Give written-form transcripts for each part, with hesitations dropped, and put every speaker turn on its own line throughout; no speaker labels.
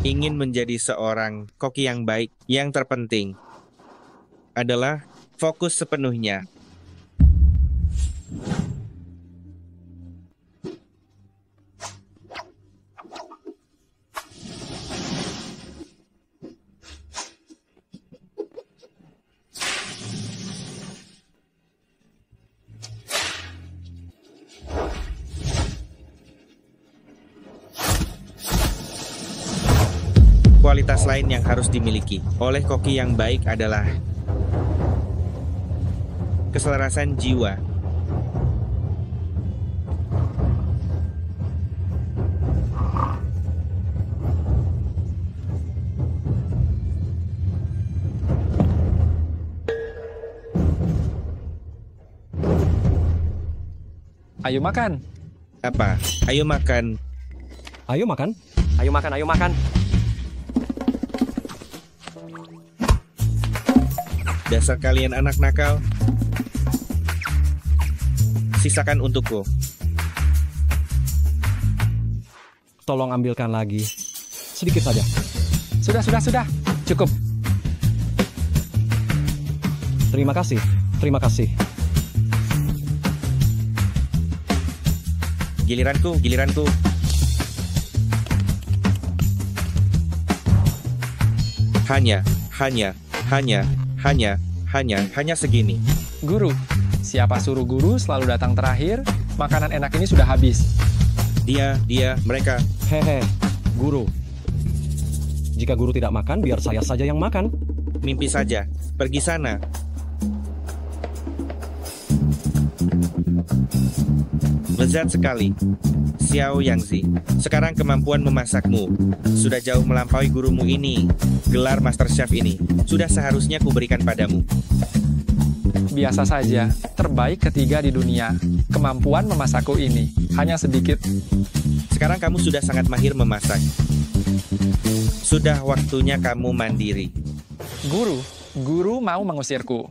ingin menjadi seorang koki yang baik, yang terpenting adalah fokus sepenuhnya. Kualitas lain yang harus dimiliki oleh koki yang baik adalah keselarasan jiwa.
Ayo makan.
Apa? Ayo makan.
Ayo makan.
Ayo makan, ayo makan.
Dasar kalian anak nakal. Sisakan untukku.
Tolong ambilkan lagi. Sedikit saja.
Sudah. Cukup.
Terima kasih. Terima kasih.
Giliranku. Hanya segini.
Guru, siapa suruh guru selalu datang terakhir? Makanan enak ini sudah habis.
Dia, mereka.
Hehe, guru. Jika guru tidak makan, biar saya saja yang makan.
Mimpi saja. Pergi sana. Lezat sekali. Xiao Yangzi, sekarang kemampuan memasakmu sudah jauh melampaui gurumu ini. Gelar Master Chef ini sudah seharusnya kuberikan padamu.
Biasa saja, terbaik ketiga di dunia. Kemampuan memasakku ini hanya sedikit.
Sekarang kamu sudah sangat mahir memasak. Sudah waktunya kamu mandiri.
Guru mau mengusirku.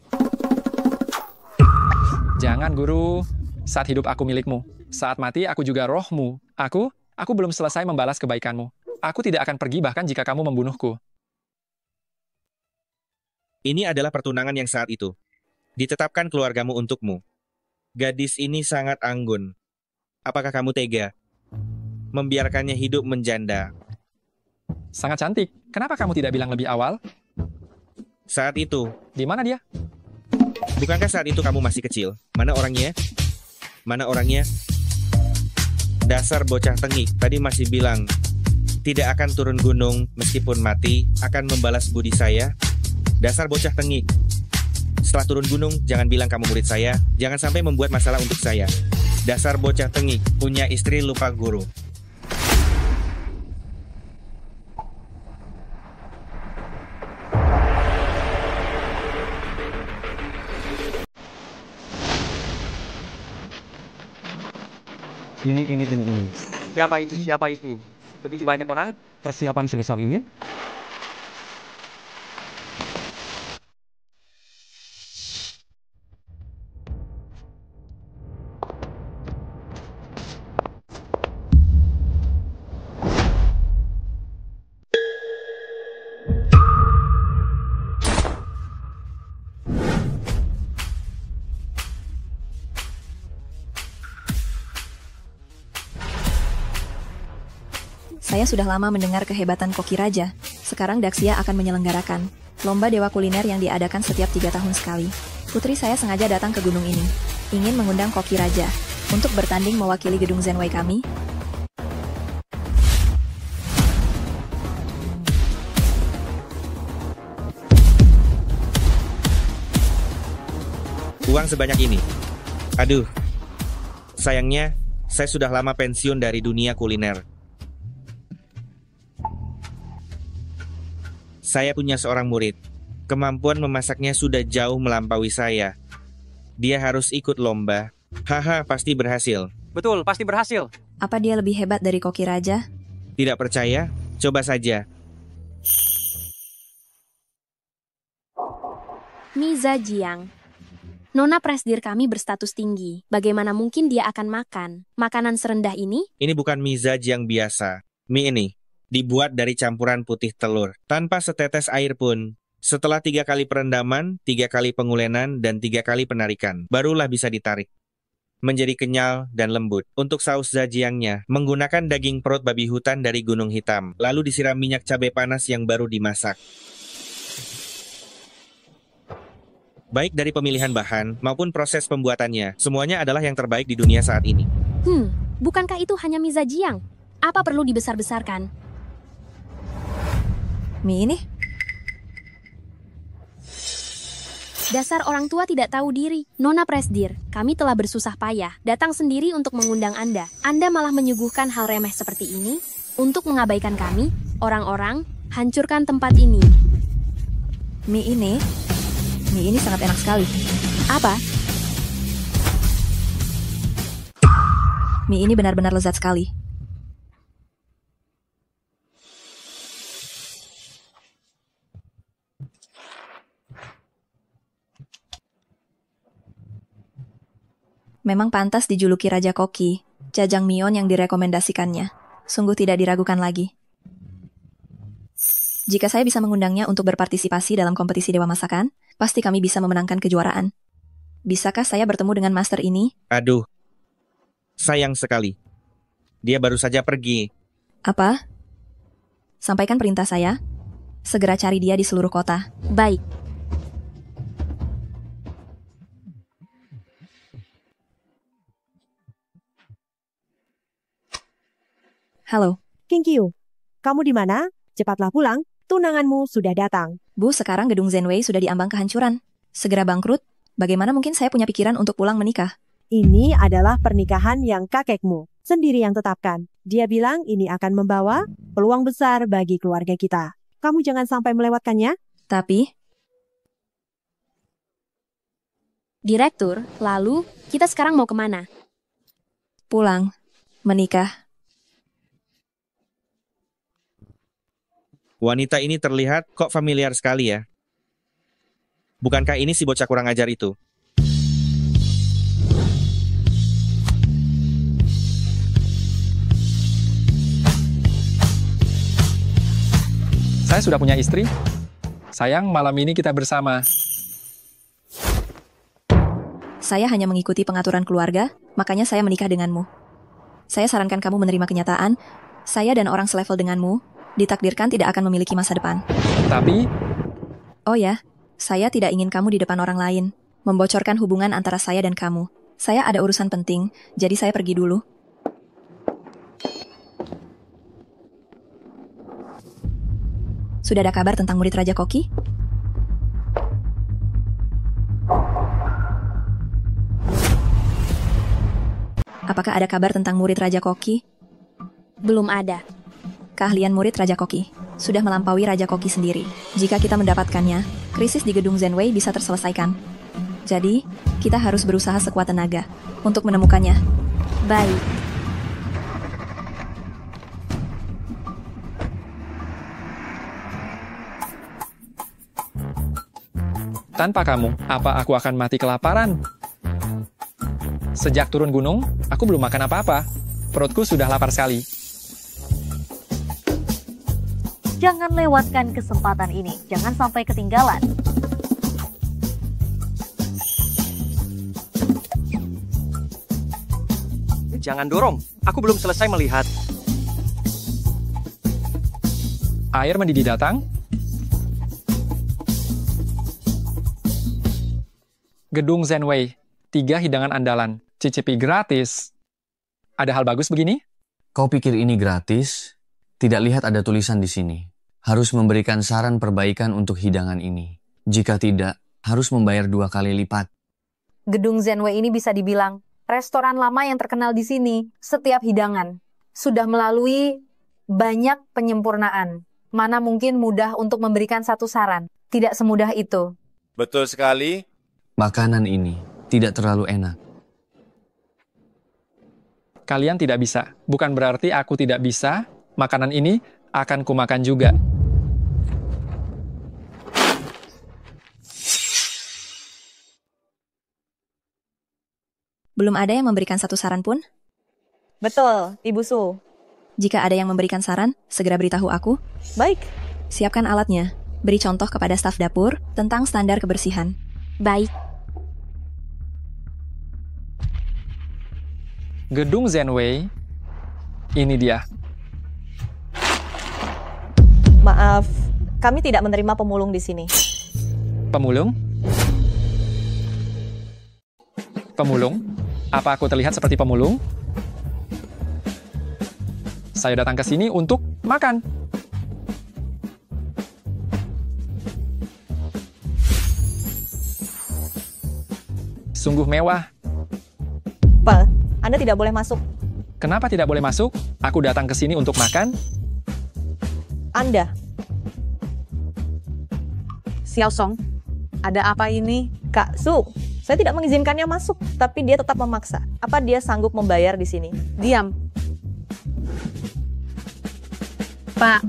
Jangan, guru. Saat hidup aku milikmu. Saat mati aku juga rohmu. Aku belum selesai membalas kebaikanmu. Aku tidak akan pergi bahkan jika kamu membunuhku.
Ini adalah pertunangan yang saat itu ditetapkan keluargamu untukmu. Gadis ini sangat anggun. Apakah kamu tega membiarkannya hidup menjanda?
Sangat cantik. Kenapa kamu tidak bilang lebih awal?
Saat itu,
Di mana dia?
bukankah saat itu kamu masih kecil? Mana orangnya? Dasar bocah tengik, tadi masih bilang tidak akan turun gunung meskipun mati, akan membalas budi saya. Dasar bocah tengik. Setelah turun gunung, jangan bilang kamu murid saya, jangan sampai membuat masalah untuk saya. Dasar bocah tengik, punya istri lupa guru.
Ini.
Siapa itu? Begitu banyak orang.
Persiapan sebesar ini?
Saya sudah lama mendengar kehebatan Koki Raja. Sekarang Daxia akan menyelenggarakan lomba dewa kuliner yang diadakan setiap 3 tahun sekali. Putri saya sengaja datang ke gunung ini, ingin mengundang Koki Raja untuk bertanding mewakili gedung Zenwei kami.
Uang sebanyak ini. Aduh, sayangnya saya sudah lama pensiun dari dunia kuliner. Saya punya seorang murid. Kemampuan memasaknya sudah jauh melampaui saya. Dia harus ikut lomba. Haha, pasti berhasil.
Betul, pasti berhasil.
Apa dia lebih hebat dari Koki Raja?
Tidak percaya? Coba saja.
Miza Jiang. Nona presdir kami berstatus tinggi. Bagaimana mungkin dia akan makan makanan serendah ini?
Ini bukan mie Zaj yang biasa. Mie ini dibuat dari campuran putih telur, tanpa setetes air pun. Setelah 3 kali perendaman, 3 kali pengulenan, dan 3 kali penarikan, barulah bisa ditarik menjadi kenyal dan lembut. Untuk saus zhajiangnya, menggunakan daging perut babi hutan dari Gunung Hitam, lalu disiram minyak cabai panas yang baru dimasak. Baik dari pemilihan bahan maupun proses pembuatannya, semuanya adalah yang terbaik di dunia saat ini.
Bukankah itu hanya mie zhajiang? Apa perlu dibesar-besarkan?
Mie ini?
Dasar orang tua tidak tahu diri. Nona Presdir, kami telah bersusah payah datang sendiri untuk mengundang Anda. Anda malah menyuguhkan hal remeh seperti ini untuk mengabaikan kami, orang-orang, hancurkan tempat ini.
Mie ini sangat enak sekali.
Apa?
Mie ini benar-benar lezat sekali. Memang pantas dijuluki Raja Koki, Jajangmyeon yang direkomendasikannya. Sungguh tidak diragukan lagi. Jika saya bisa mengundangnya untuk berpartisipasi dalam kompetisi Dewa Masakan, pasti kami bisa memenangkan kejuaraan. Bisakah saya bertemu dengan master ini?
Aduh, sayang sekali. Dia baru saja pergi.
Apa? Sampaikan perintah saya. Segera cari dia di seluruh kota.
Baik.
Halo.
King Kyu, kamu di mana? Cepatlah pulang, tunanganmu sudah datang.
Bu, sekarang gedung Zenwei sudah diambang kehancuran. Segera bangkrut, bagaimana mungkin saya punya pikiran untuk pulang menikah?
Ini adalah pernikahan yang kakekmu sendiri yang tetapkan. Dia bilang ini akan membawa peluang besar bagi keluarga kita. Kamu jangan sampai melewatkannya.
Tapi,
Direktur, lalu kita sekarang mau kemana?
pulang, menikah.
Wanita ini terlihat kok familiar sekali ya. Bukankah ini si bocah kurang ajar itu?
Saya sudah punya istri. Sayang, malam ini kita bersama.
Saya hanya mengikuti pengaturan keluarga, makanya saya menikah denganmu. Saya sarankan kamu menerima kenyataan, saya dan orang selevel denganmu, ditakdirkan tidak akan memiliki masa depan.
Tapi,
Oh ya, saya tidak ingin kamu di depan orang lain, membocorkan hubungan antara saya dan kamu. Saya ada urusan penting, jadi saya pergi dulu. Sudah ada kabar tentang murid Raja Koki? Apakah ada kabar tentang murid Raja Koki?
Belum ada.
Keahlian murid Raja Koki sudah melampaui Raja Koki sendiri. Jika kita mendapatkannya, krisis di gedung Zenwei bisa terselesaikan. Jadi, kita harus berusaha sekuat tenaga untuk menemukannya.
Baik.
tanpa kamu, apa aku akan mati kelaparan? Sejak turun gunung, aku belum makan apa-apa. Perutku sudah lapar sekali.
Jangan lewatkan kesempatan ini, jangan sampai ketinggalan.
Jangan dorong, aku belum selesai melihat.
Air mendidih datang. Gedung Zenwei, 3 hidangan andalan, cicipi gratis. Ada hal bagus begini?
Kau pikir ini gratis? Tidak lihat ada tulisan di sini. Harus memberikan saran perbaikan untuk hidangan ini. Jika tidak, harus membayar 2 kali lipat.
Gedung Zenwei ini bisa dibilang restoran lama yang terkenal di sini. Setiap hidangan sudah melalui banyak penyempurnaan. Mana mungkin mudah untuk memberikan satu saran. Tidak semudah itu.
Betul sekali.
Makanan ini tidak terlalu enak.
Kalian tidak bisa. Bukan berarti aku tidak bisa. Makanan ini akan kumakan juga.
Belum ada yang memberikan satu saran pun?
Betul, Ibu Su.
Jika ada yang memberikan saran, segera beritahu aku.
Baik,
Siapkan alatnya. Beri contoh kepada staf dapur tentang standar kebersihan.
Baik,
Gedung Zenway, ini dia.
maaf, kami tidak menerima pemulung di sini.
Pemulung? Pemulung? Apa aku terlihat seperti pemulung? Saya datang ke sini untuk makan. Sungguh mewah.
Pak, Anda tidak boleh masuk.
Kenapa tidak boleh masuk? Aku datang ke sini untuk makan.
Anda,
Xiao Song, ada apa ini?
Kak Su, saya tidak mengizinkannya masuk, tapi dia tetap memaksa. Apa dia sanggup membayar di sini?
Diam. Pak,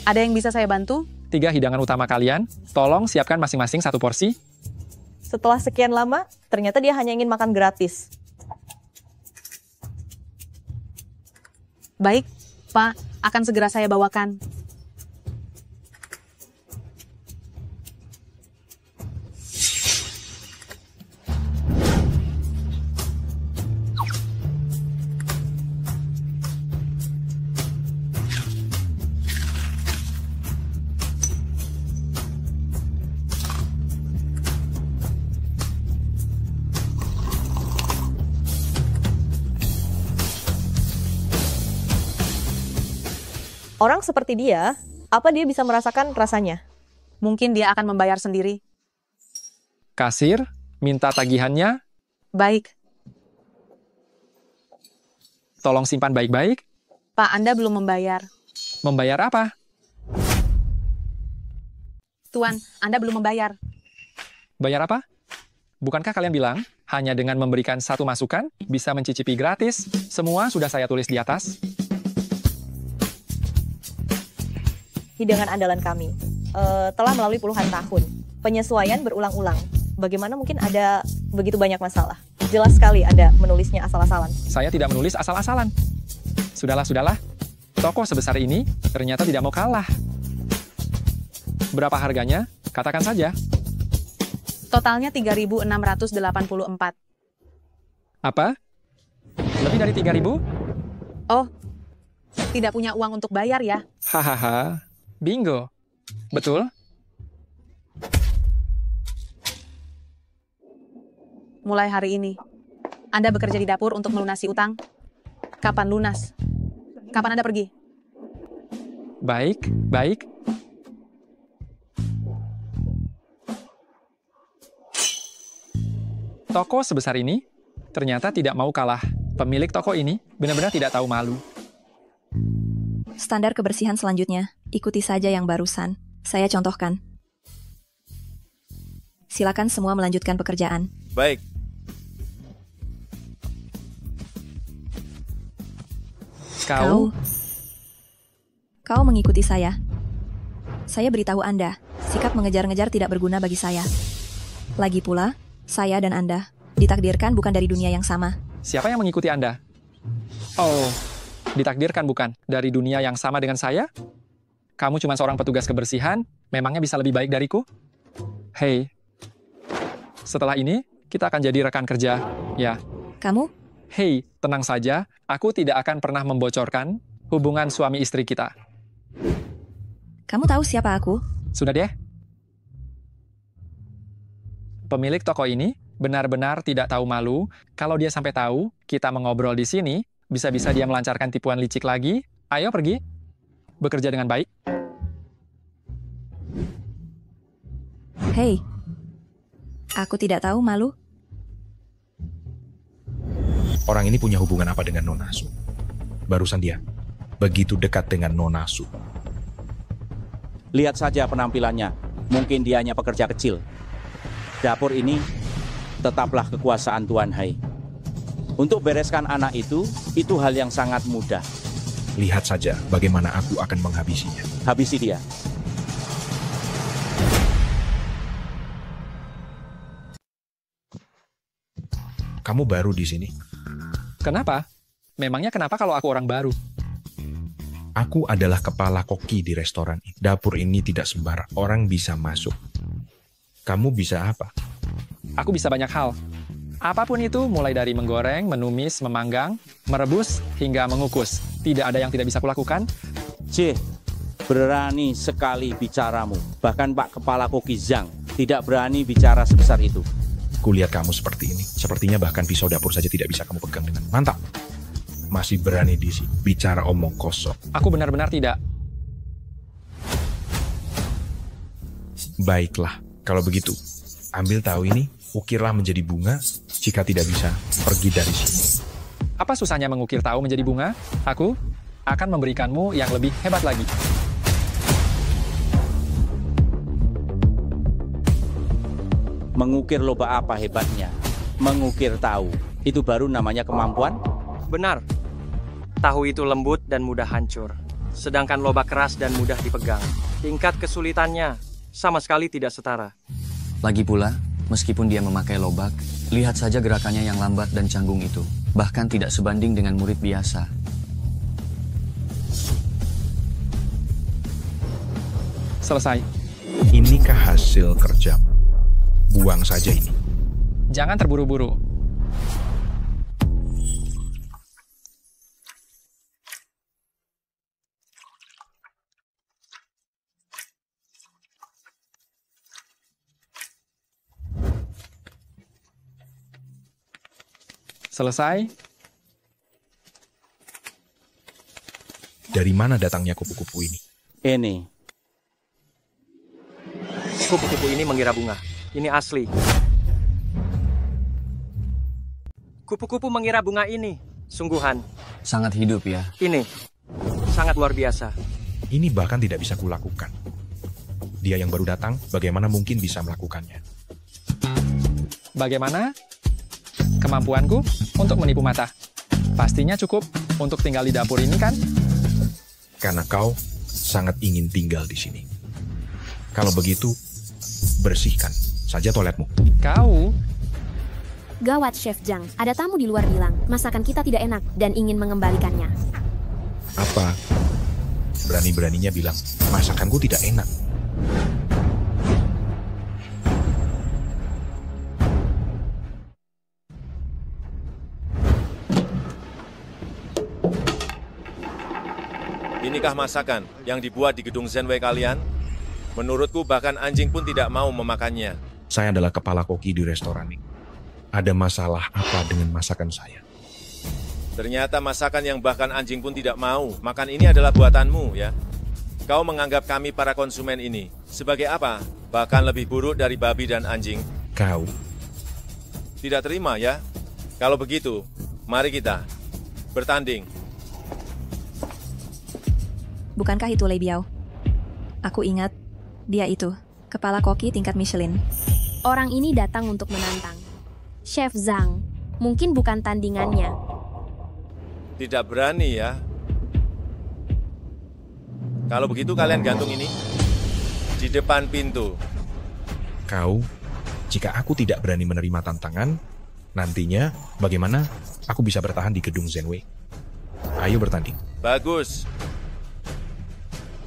ada yang bisa saya bantu?
3 hidangan utama kalian, tolong siapkan masing-masing 1 porsi.
Setelah sekian lama, ternyata dia hanya ingin makan gratis.
Baik, Pak, akan segera saya bawakan.
Orang seperti dia, apa dia bisa merasakan rasanya?
Mungkin dia akan membayar sendiri.
Kasir, minta tagihannya,
Baik,
tolong simpan baik-baik.
Pak, Anda belum membayar.
Membayar apa?
Tuan, Anda belum membayar.
Bayar apa? Bukankah kalian bilang, hanya dengan memberikan 1 masukan, bisa mencicipi gratis? Semua sudah saya tulis di atas.
Hidangan andalan kami telah melalui puluhan tahun. Penyesuaian berulang-ulang. Bagaimana mungkin ada begitu banyak masalah? Jelas sekali Anda menulisnya asal-asalan.
Saya tidak menulis asal-asalan. Sudahlah. Toko sebesar ini ternyata tidak mau kalah. Berapa harganya? Katakan saja.
Totalnya 3.684.
Apa? Lebih dari 3.000?
Oh, tidak punya uang untuk bayar ya?
Hahaha. Bingo. Betul?
Mulai hari ini, Anda bekerja di dapur untuk melunasi utang. Kapan lunas? Kapan Anda pergi?
Baik. Toko sebesar ini ternyata tidak mau kalah. Pemilik toko ini benar-benar tidak tahu malu.
Standar kebersihan selanjutnya, ikuti saja yang barusan. Saya contohkan. Silakan semua melanjutkan pekerjaan.
Baik.
Kau mengikuti saya. Saya beritahu Anda, sikap mengejar-ngejar tidak berguna bagi saya. Lagi pula, saya dan Anda ditakdirkan bukan dari dunia yang sama.
Siapa yang mengikuti Anda? Oh, ditakdirkan bukan dari dunia yang sama dengan saya? Kamu cuma seorang petugas kebersihan, memangnya bisa lebih baik dariku? Hei, setelah ini kita akan jadi rekan kerja, ya.
Kamu?
Hei, tenang saja, aku tidak akan pernah membocorkan hubungan suami istri kita.
Kamu tahu siapa aku?
Sudah deh. Pemilik toko ini benar-benar tidak tahu malu. Kalau dia sampai tahu kita mengobrol di sini, bisa-bisa dia melancarkan tipuan licik lagi. Ayo pergi. Bekerja dengan baik.
Hei, aku tidak tahu malu.
Orang ini punya hubungan apa dengan Nona Su? Barusan dia begitu dekat dengan Nona Su.
Lihat saja penampilannya. Mungkin dia hanya pekerja kecil. Dapur ini tetaplah kekuasaan Tuan Hai. Untuk bereskan anak itu hal yang sangat mudah.
Lihat saja bagaimana aku akan menghabisinya.
Habisi dia.
Kamu baru di sini?
Kenapa? Memangnya kenapa kalau aku orang baru?
Aku adalah kepala koki di restoran ini. Dapur ini tidak sembarang orang bisa masuk. Kamu bisa apa?
Aku bisa banyak hal. Apapun itu, mulai dari menggoreng, menumis, memanggang, merebus, hingga mengukus. Tidak ada yang tidak bisa kulakukan.
Berani sekali bicaramu. Bahkan Pak Kepala Koki Zhang tidak berani bicara sebesar itu.
Kulihat kamu seperti ini. Sepertinya bahkan pisau dapur saja tidak bisa kamu pegang dengan mantap. Masih berani di sini bicara omong kosong.
Aku benar-benar tidak.
Baiklah, kalau begitu, ambil tahu ini, ukirlah menjadi bunga. Jika tidak bisa, pergi dari sini.
Apa susahnya mengukir tahu menjadi bunga? Aku akan memberikanmu yang lebih hebat lagi.
Mengukir lobak apa hebatnya? Mengukir tahu, itu baru namanya kemampuan?
Benar. Tahu itu lembut dan mudah hancur. Sedangkan lobak keras dan mudah dipegang. Tingkat kesulitannya sama sekali tidak setara.
Lagi pula, meskipun dia memakai lobak, lihat saja gerakannya yang lambat dan canggung itu. Bahkan tidak sebanding dengan murid biasa.
Selesai.
Inikah hasil kerja? Buang saja ini.
Jangan terburu-buru. Selesai.
Dari mana datangnya kupu-kupu ini?
Ini.
Kupu-kupu ini mengira bunga. Ini asli. Kupu-kupu mengira bunga ini. Sungguhan.
Sangat hidup ya.
Ini. Sangat luar biasa.
Ini bahkan tidak bisa kulakukan. Dia yang baru datang, bagaimana mungkin bisa melakukannya?
Bagaimana kemampuanku untuk menipu mata? Pastinya cukup untuk tinggal di dapur ini, kan?
Karena kau sangat ingin tinggal di sini. Kalau begitu, bersihkan saja toiletmu.
Kau?
Gawat, Chef Zhang. Ada tamu di luar bilang, masakan kita tidak enak dan ingin mengembalikannya.
Apa? Berani-beraninya bilang, masakanku tidak enak.
Inikah masakan yang dibuat di gedung Zenwei kalian? Menurutku bahkan anjing pun tidak mau memakannya.
Saya adalah kepala koki di restoran ini. Ada masalah apa dengan masakan saya?
Ternyata masakan yang bahkan anjing pun tidak mau makan ini adalah buatanmu, ya. Kau menganggap kami para konsumen ini sebagai apa? Bahkan lebih buruk dari babi dan anjing.
Kau
tidak terima, ya? Kalau begitu, mari kita bertanding.
Bukankah itu Lei Biao? Aku ingat, dia itu, kepala koki tingkat Michelin.
Orang ini datang untuk menantang. Chef Zhang, mungkin bukan tandingannya.
Tidak berani, ya? Kalau begitu kalian gantung ini di depan pintu.
Kau, jika aku tidak berani menerima tantangan, nantinya bagaimana aku bisa bertahan di gedung Zenwei? Ayo bertanding.
Bagus.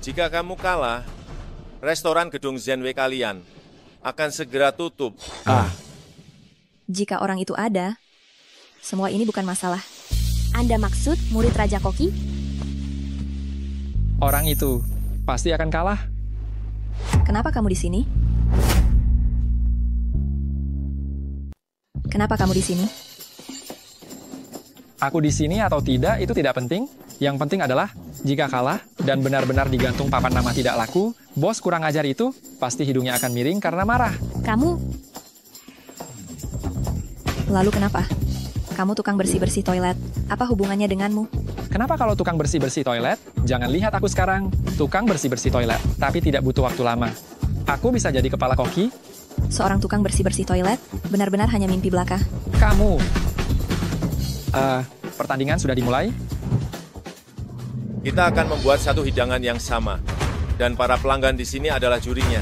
Jika kamu kalah, restoran gedung Zenwei kalian akan segera tutup.
Jika orang itu ada, semua ini bukan masalah.
Anda maksud murid Raja Koki?
Orang itu pasti akan kalah.
Kenapa kamu di sini? Kenapa kamu di sini?
Aku di sini atau tidak itu tidak penting. Yang penting adalah jika kalah dan benar-benar digantung papan nama tidak laku, bos kurang ajar itu pasti hidungnya akan miring karena marah.
Kamu?
Lalu kenapa? Kamu tukang bersih-bersih toilet. Apa hubungannya denganmu?
Kenapa kalau tukang bersih-bersih toilet? Jangan lihat aku sekarang, tukang bersih-bersih toilet, tapi tidak butuh waktu lama. Aku bisa jadi kepala koki.
Seorang tukang bersih-bersih toilet benar-benar hanya mimpi belaka.
Kamu. Pertandingan sudah dimulai.
Kita akan membuat satu hidangan yang sama. Dan para pelanggan di sini adalah jurinya.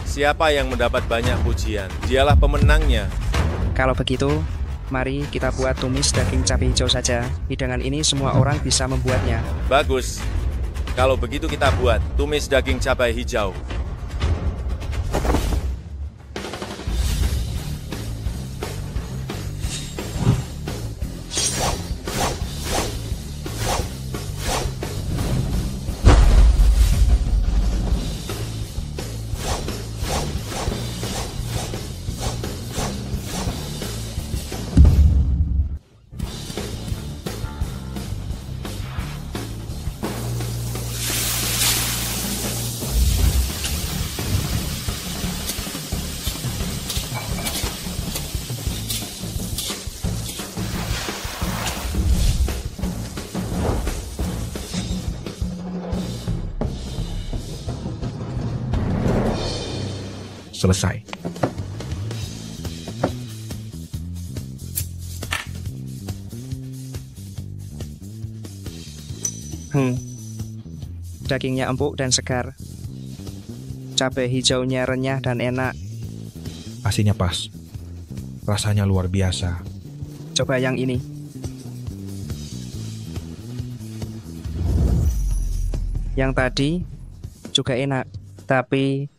Siapa yang mendapat banyak pujian, dialah pemenangnya.
Kalau begitu, mari kita buat tumis daging cabai hijau saja. Hidangan ini semua orang bisa membuatnya.
Bagus. Kalau begitu kita buat tumis daging cabai hijau.
Selesai.
Dagingnya empuk dan segar. Cabai hijaunya renyah dan enak.
Asinnya pas. Rasanya luar biasa.
Coba yang ini. Yang tadi juga enak, tapi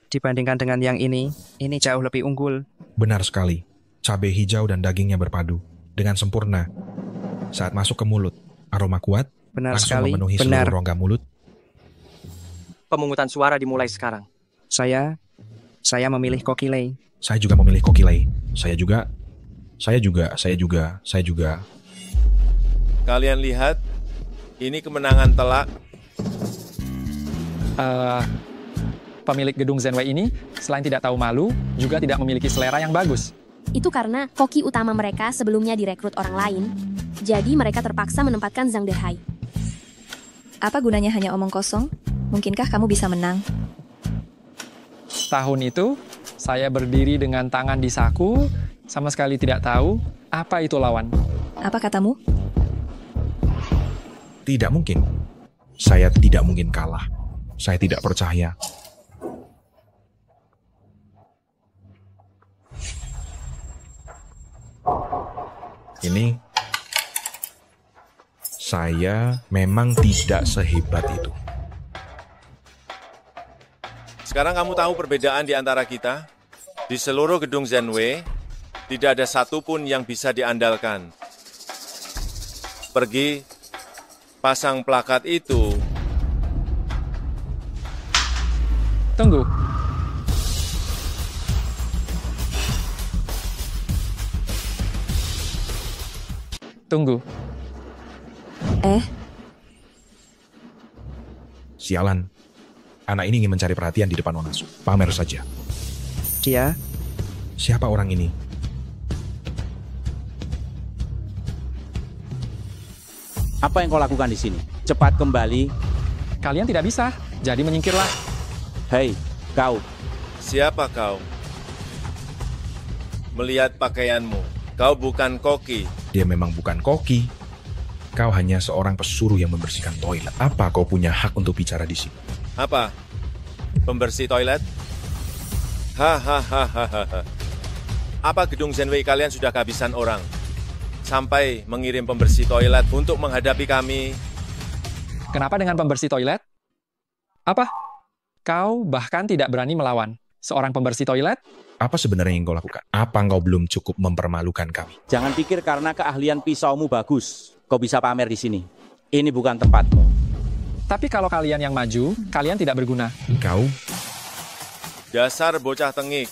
dibandingkan dengan yang ini jauh lebih unggul.
Benar sekali. Cabai hijau dan dagingnya berpadu dengan sempurna. Saat masuk ke mulut, aroma kuat,
Benar
langsung
sekali.
memenuhi
Benar.
seluruh rongga mulut.
Pemungutan suara dimulai sekarang.
Saya memilih kokilei.
Saya juga memilih kokilei. Saya juga.
Kalian lihat, ini kemenangan telak.
Pemilik gedung Zenway ini, selain tidak tahu malu, juga tidak memiliki selera yang bagus.
Itu karena koki utama mereka sebelumnya direkrut orang lain, jadi mereka terpaksa menempatkan Zhang Dehai.
Apa gunanya hanya omong kosong? Mungkinkah kamu bisa menang?
Tahun itu, saya berdiri dengan tangan di saku, sama sekali tidak tahu apa itu lawan.
Apa katamu?
Tidak mungkin. Saya tidak mungkin kalah. Saya tidak percaya. Ini, saya memang tidak sehebat itu.
Sekarang kamu tahu perbedaan di antara kita? Di seluruh gedung Zenway, tidak ada satupun yang bisa diandalkan. Pergi, pasang plakat itu.
Tunggu. Tunggu.
Sialan. Anak ini ingin mencari perhatian di depan Onasu. Pamer saja.
Dia?
Siapa orang ini?
Apa yang kau lakukan di sini? Cepat kembali.
Kalian tidak bisa, jadi menyingkirlah.
Hei, kau.
Siapa kau? Melihat pakaianmu, kau bukan koki.
Dia memang bukan koki. Kau hanya seorang pesuruh yang membersihkan toilet. Apa kau punya hak untuk bicara di sini?
Apa? Pembersih toilet? Hahaha. Apa gedung Zenway kalian sudah kehabisan orang? Sampai mengirim pembersih toilet untuk menghadapi kami.
Kenapa dengan pembersih toilet? Apa? Kau bahkan tidak berani melawan seorang pembersih toilet?
Apa sebenarnya yang kau lakukan? Apa engkau belum cukup mempermalukan kami?
Jangan pikir karena keahlian pisaumu bagus, kau bisa pamer di sini. Ini bukan tempatmu.
Tapi kalau kalian yang maju, kalian tidak berguna.
Kau?
Dasar bocah tengik.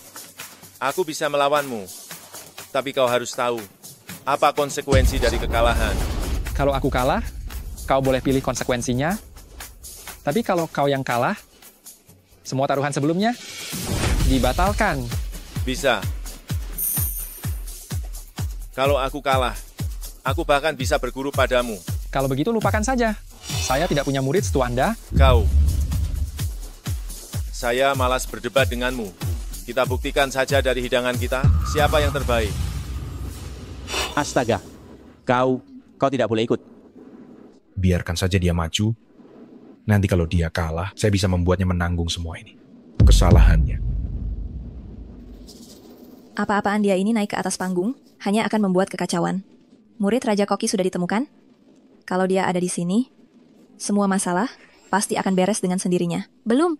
Aku bisa melawanmu. Tapi kau harus tahu, apa konsekuensi dari kekalahan.
Kalau aku kalah, kau boleh pilih konsekuensinya. Tapi kalau kau yang kalah, semua taruhan sebelumnya dibatalkan.
Bisa. Kalau aku kalah, aku bahkan bisa berguru padamu.
Kalau begitu lupakan saja. Saya tidak punya murid setu Anda.
Kau. Saya malas berdebat denganmu. Kita buktikan saja dari hidangan kita, siapa yang terbaik.
Astaga, kau tidak boleh ikut.
Biarkan saja dia maju. Nanti kalau dia kalah, saya bisa membuatnya menanggung semua ini. Kesalahannya.
Apa-apaan dia ini naik ke atas panggung, hanya akan membuat kekacauan. Murid Raja Koki sudah ditemukan? Kalau dia ada di sini, semua masalah pasti akan beres dengan sendirinya.
Belum.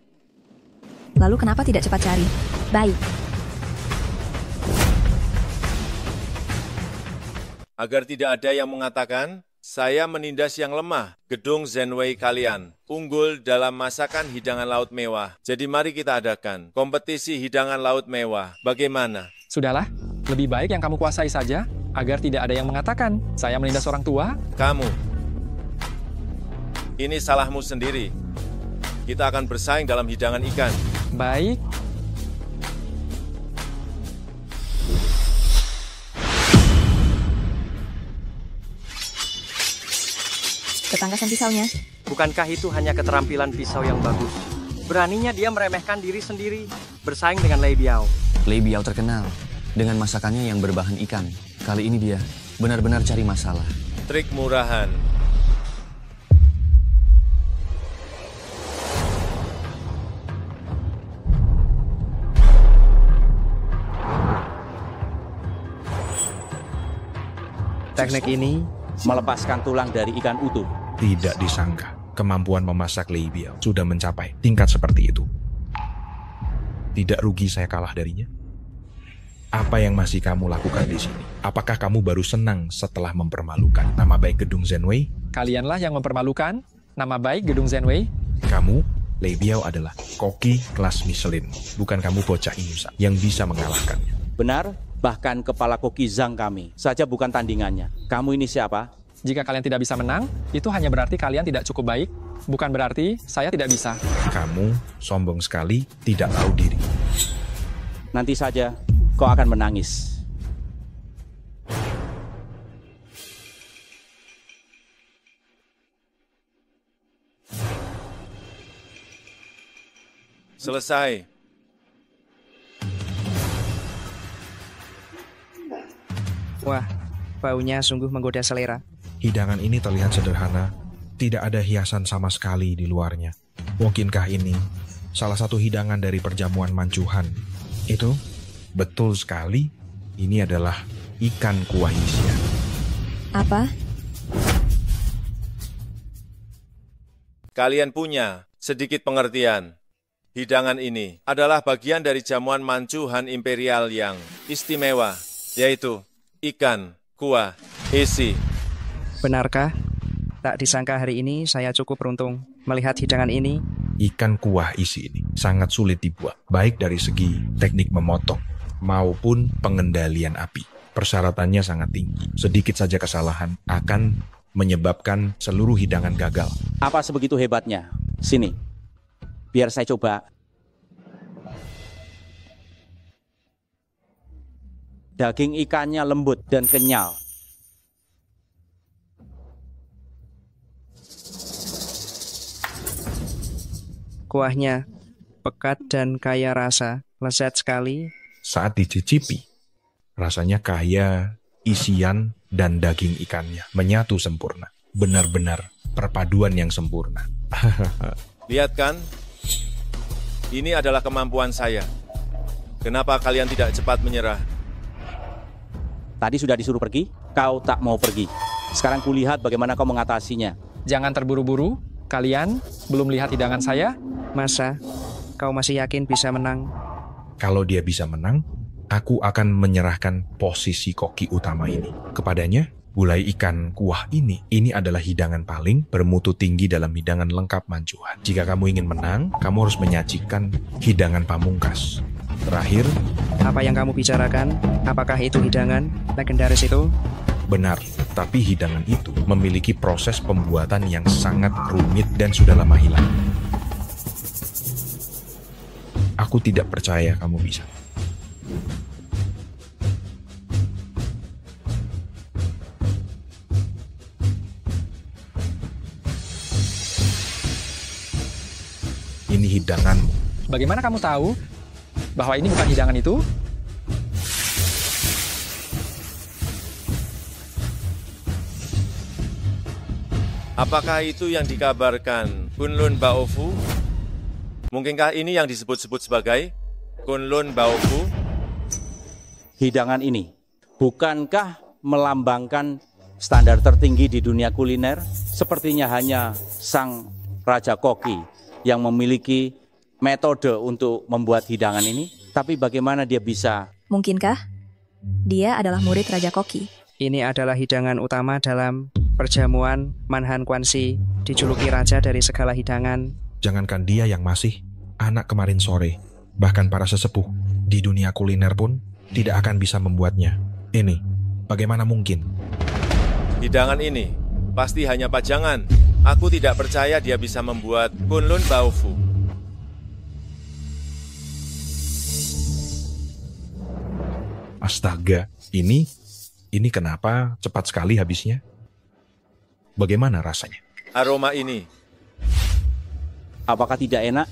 Lalu kenapa tidak cepat cari?
Baik.
Agar tidak ada yang mengatakan, saya menindas yang lemah. Gedung Zenwei kalian unggul dalam masakan hidangan laut mewah. Jadi mari kita adakan kompetisi hidangan laut mewah. Bagaimana?
Sudahlah, lebih baik yang kamu kuasai saja, agar tidak ada yang mengatakan, saya menindas orang tua.
Kamu. Ini salahmu sendiri. Kita akan bersaing dalam hidangan ikan.
Baik.
Ketangkasan pisaunya.
Bukankah itu hanya keterampilan pisau yang bagus? Beraninya dia meremehkan diri sendiri, bersaing dengan Lei Biao.
Lei Biao terkenal dengan masakannya yang berbahan ikan. Kali ini dia benar-benar cari masalah.
Trik murahan.
Teknik ini
melepaskan tulang dari ikan utuh.
Tidak disangka, kemampuan memasak Lei Biao sudah mencapai tingkat seperti itu. Tidak rugi saya kalah darinya. Apa yang masih kamu lakukan di sini? Apakah kamu baru senang setelah mempermalukan nama baik Gedung Zenwei?
Kalianlah yang mempermalukan nama baik Gedung Zenwei.
Kamu, Lei Biao adalah koki kelas Michelin. Bukan kamu bocah ingusan yang bisa mengalahkannya.
Benar, bahkan kepala koki Zhang kami saja bukan tandingannya. Kamu ini siapa?
Jika kalian tidak bisa menang, itu hanya berarti kalian tidak cukup baik. Bukan berarti saya tidak bisa.
Kamu sombong sekali, tidak tahu diri.
Nanti saja kau akan menangis.
Selesai.
Wah, baunya sungguh menggoda selera.
Hidangan ini terlihat sederhana, tidak ada hiasan sama sekali di luarnya. Mungkinkah ini salah satu hidangan dari perjamuan Mancuhan? Itu betul sekali, ini adalah ikan kuah isian.
Apa?
Kalian punya sedikit pengertian. Hidangan ini adalah bagian dari jamuan Mancuhan Imperial yang istimewa, yaitu ikan kuah isi.
Benarkah? Tak disangka hari ini saya cukup beruntung melihat hidangan ini.
Ikan kuah isi ini sangat sulit dibuat, baik dari segi teknik memotong maupun pengendalian api. Persyaratannya sangat tinggi. Sedikit saja kesalahan akan menyebabkan seluruh hidangan gagal.
Apa sebegitu hebatnya? Sini, biar saya coba. Daging ikannya lembut dan kenyal.
Kuahnya pekat dan kaya rasa, lezat sekali.
Saat dicicipi, rasanya kaya isian dan daging ikannya menyatu sempurna. Benar-benar perpaduan yang sempurna.
Lihat kan? Ini adalah kemampuan saya. Kenapa kalian tidak cepat menyerah?
Tadi sudah disuruh pergi, kau tak mau pergi. Sekarang kulihat bagaimana kau mengatasinya.
Jangan terburu-buru, kalian belum lihat hidangan saya.
Masa kau masih yakin bisa menang?
Kalau dia bisa menang, aku akan menyerahkan posisi koki utama ini kepadanya. Gulai ikan kuah ini adalah hidangan paling bermutu tinggi dalam hidangan lengkap Mancuhan. Jika kamu ingin menang, kamu harus menyajikan hidangan pamungkas. Terakhir,
apa yang kamu bicarakan? Apakah itu hidangan legendaris itu?
Benar, tapi hidangan itu memiliki proses pembuatan yang sangat rumit dan sudah lama hilang. Aku tidak percaya kamu bisa. Ini hidanganmu.
Bagaimana kamu tahu bahwa ini bukan hidangan itu?
Apakah itu yang dikabarkan Kunlun Baofu? Mungkinkah ini yang disebut-sebut sebagai Kunlun Baofu?
Hidangan ini, bukankah melambangkan standar tertinggi di dunia kuliner? Sepertinya hanya sang Raja Koki yang memiliki metode untuk membuat hidangan ini, tapi bagaimana dia bisa?
Mungkinkah dia adalah murid Raja Koki?
Ini adalah hidangan utama dalam perjamuan Manhan Kwansi, dijuluki raja dari segala hidangan.
Jangankan dia yang masih anak kemarin sore, bahkan para sesepuh di dunia kuliner pun tidak akan bisa membuatnya. Ini, bagaimana mungkin?
Hidangan ini pasti hanya pajangan. Aku tidak percaya dia bisa membuat Kunlun Baofu.
Astaga, ini kenapa cepat sekali habisnya? Bagaimana rasanya?
Aroma ini.
Apakah tidak enak?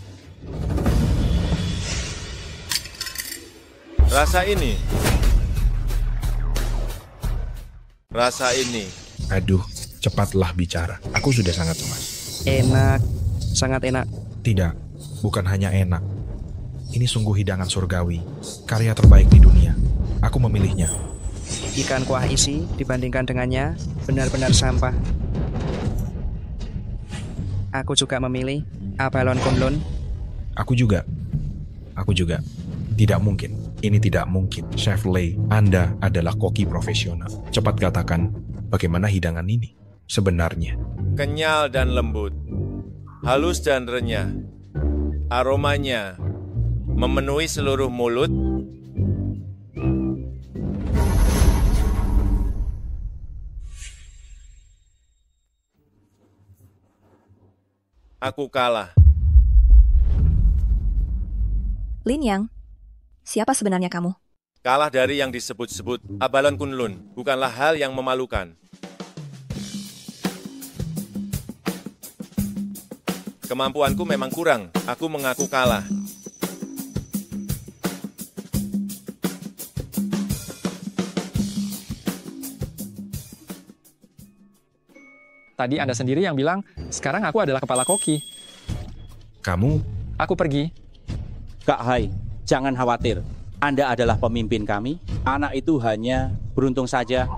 Rasa ini. Rasa ini.
Aduh, cepatlah bicara. Aku sudah sangat cemas.
Enak, sangat enak.
Tidak, bukan hanya enak. Ini sungguh hidangan surgawi, karya terbaik di dunia. Aku memilihnya.
Ikan kuah isi dibandingkan dengannya benar-benar sampah. Aku juga memilih abalon kunlun.
Aku juga. Tidak mungkin. Ini tidak mungkin. Chef Lei, Anda adalah koki profesional. Cepat katakan, bagaimana hidangan ini sebenarnya?
Kenyal dan lembut. Halus dan renyah. Aromanya memenuhi seluruh mulut. Aku kalah.
Lin Yang, siapa sebenarnya kamu?
Kalah dari yang disebut-sebut abalon kunlun bukanlah hal yang memalukan. Kemampuanku memang kurang, aku mengaku kalah.
Tadi Anda sendiri yang bilang, sekarang aku adalah kepala koki.
Kamu?
Aku pergi.
Kak Hai, jangan khawatir. Anda adalah pemimpin kami. Anak itu hanya beruntung saja.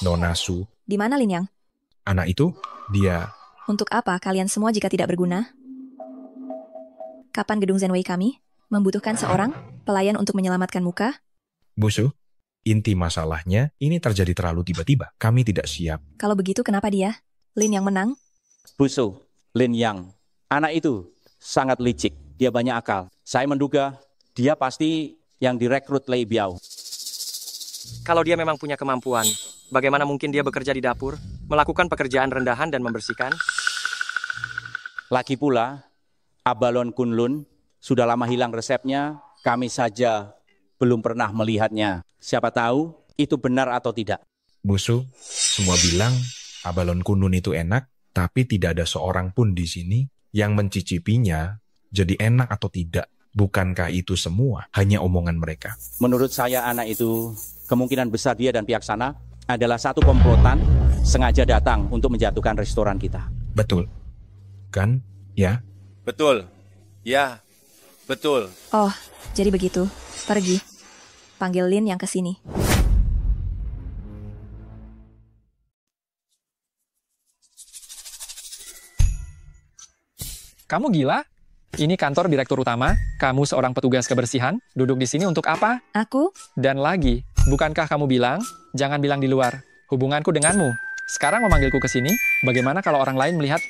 Nona Su.
Di mana Lin Yang?
Anak itu, dia.
Untuk apa kalian semua jika tidak berguna? Kapan gedung Zenwei kami membutuhkan seorang pelayan untuk menyelamatkan muka?
Busu, inti masalahnya ini terjadi terlalu tiba-tiba. Kami tidak siap.
Kalau begitu kenapa dia? Lin Yang menang?
Busu, Lin Yang. Anak itu sangat licik. Dia banyak akal. Saya menduga dia pasti yang direkrut Lei Biao.
Kalau dia memang punya kemampuan, bagaimana mungkin dia bekerja di dapur, melakukan pekerjaan rendahan dan membersihkan?
Lagi pula, abalon kunlun sudah lama hilang resepnya, kami saja belum pernah melihatnya. Siapa tahu itu benar atau tidak.
Busu, semua bilang abalon kunlun itu enak, tapi tidak ada seorang pun di sini yang mencicipinya jadi enak atau tidak. Bukankah itu semua hanya omongan mereka?
Menurut saya anak itu, kemungkinan besar dia dan pihak sana adalah satu komplotan sengaja datang untuk menjatuhkan restoran kita.
Betul. Kan? Ya?
Betul. Ya. Betul.
Oh, jadi begitu. Pergi. Panggil Lin Yang ke sini.
Kamu gila? Ini kantor direktur utama. Kamu seorang petugas kebersihan. Duduk di sini untuk apa?
Aku?
Dan lagi, bukankah kamu bilang, jangan bilang di luar. Hubunganku denganmu. Sekarang memanggilku ke sini, bagaimana kalau orang lain melihat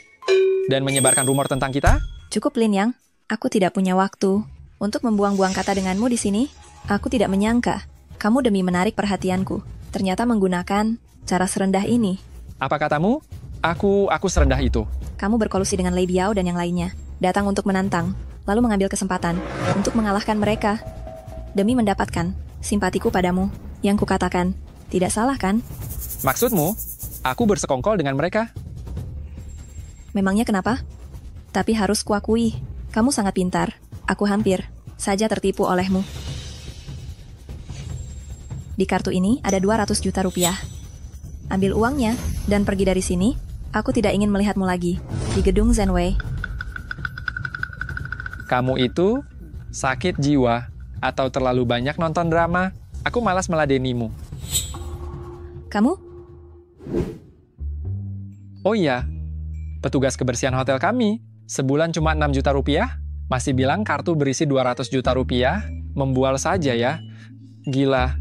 dan menyebarkan rumor tentang kita?
Cukup Lin Yang. Aku tidak punya waktu untuk membuang-buang kata denganmu di sini. Aku tidak menyangka kamu demi menarik perhatianku ternyata menggunakan cara serendah ini.
Apa katamu? Aku serendah itu.
Kamu berkolusi dengan Lei Biao dan yang lainnya. Datang untuk menantang, lalu mengambil kesempatan untuk mengalahkan mereka. Demi mendapatkan simpatiku padamu. Yang kukatakan, tidak salah kan?
Maksudmu, aku bersekongkol dengan mereka?
Memangnya kenapa? Tapi harus kuakui, kamu sangat pintar. Aku hampir saja tertipu olehmu. Di kartu ini ada 200 juta rupiah. Ambil uangnya dan pergi dari sini. Aku tidak ingin melihatmu lagi di gedung Zenwei.
Kamu itu sakit jiwa atau terlalu banyak nonton drama? Aku malas meladenimu.
Kamu?
Oh iya, petugas kebersihan hotel kami. Sebulan cuma 6 juta rupiah. Masih bilang kartu berisi 200 juta rupiah. Membual saja ya. Gila.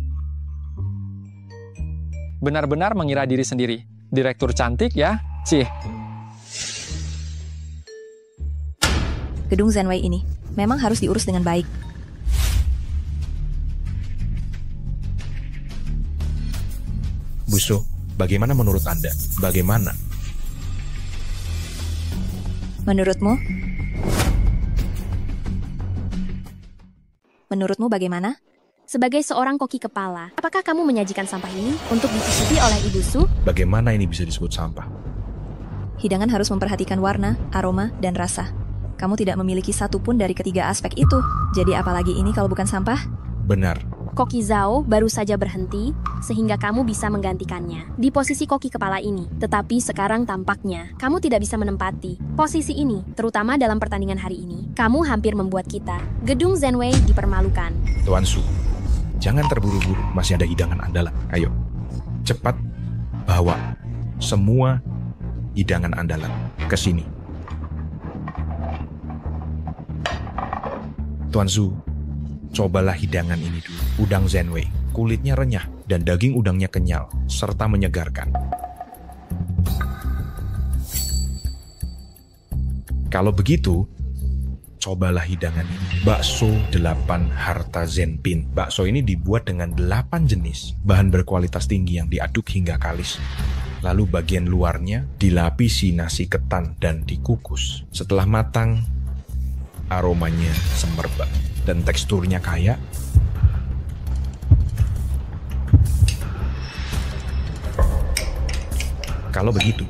Benar-benar mengira diri sendiri. Direktur cantik ya, Cih.
Gedung Zenway ini memang harus diurus dengan baik.
Bu Su, bagaimana menurut Anda? Bagaimana?
Menurutmu? Menurutmu bagaimana?
Sebagai seorang koki kepala, apakah kamu menyajikan sampah ini untuk dicicipi oleh Ibu Su?
Bagaimana ini bisa disebut sampah?
Hidangan harus memperhatikan warna, aroma, dan rasa. Kamu tidak memiliki satu pun dari ketiga aspek itu. Jadi apalagi ini kalau bukan sampah?
Benar.
Koki Zhao baru saja berhenti, sehingga kamu bisa menggantikannya di posisi koki kepala ini. Tetapi sekarang tampaknya, kamu tidak bisa menempati posisi ini, terutama dalam pertandingan hari ini. Kamu hampir membuat kita, Gedung Zenway, dipermalukan.
Tuan Su, jangan terburu-buru, masih ada hidangan andalan. Ayo, cepat bawa semua hidangan andalan ke sini. Tuan Su, cobalah hidangan ini dulu. Udang Zenway, kulitnya renyah dan daging udangnya kenyal, serta menyegarkan. Kalau begitu, cobalah hidangan ini. Bakso 8 harta Zenpin. Bakso ini dibuat dengan 8 jenis bahan berkualitas tinggi yang diaduk hingga kalis. Lalu bagian luarnya dilapisi nasi ketan dan dikukus. Setelah matang, aromanya semerbak dan teksturnya kaya. Kalau begitu,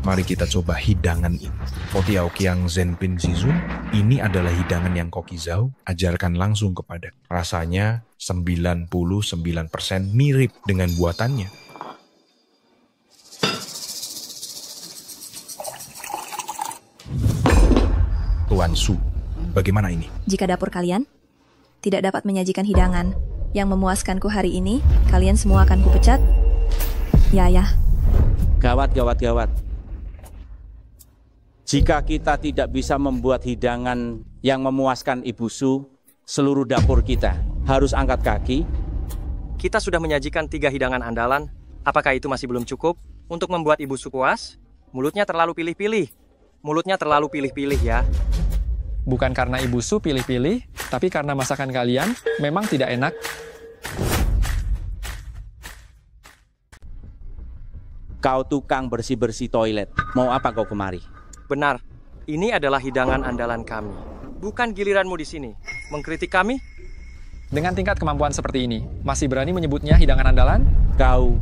mari kita coba hidangan ini. Potiaokiang Zenpin Zizun, ini adalah hidangan yang Koki Zhao ajarkan langsung kepada. Rasanya 99% mirip dengan buatannya. Tuan Su, bagaimana ini?
Jika dapur kalian tidak dapat menyajikan hidangan yang memuaskanku hari ini, kalian semua akan kupecat. Ya.
Gawat. Jika kita tidak bisa membuat hidangan yang memuaskan Ibu Su, seluruh dapur kita harus angkat kaki.
Kita sudah menyajikan 3 hidangan andalan. Apakah itu masih belum cukup untuk membuat Ibu Su puas? Mulutnya terlalu pilih-pilih. Ya.
Bukan karena Ibu Su pilih-pilih, tapi karena masakan kalian memang tidak enak.
Kau tukang bersih-bersih toilet. Mau apa kau kemari?
Benar, ini adalah hidangan andalan kami. Bukan giliranmu di sini. Mengkritik kami?
Dengan tingkat kemampuan seperti ini, masih berani menyebutnya hidangan andalan?
Kau.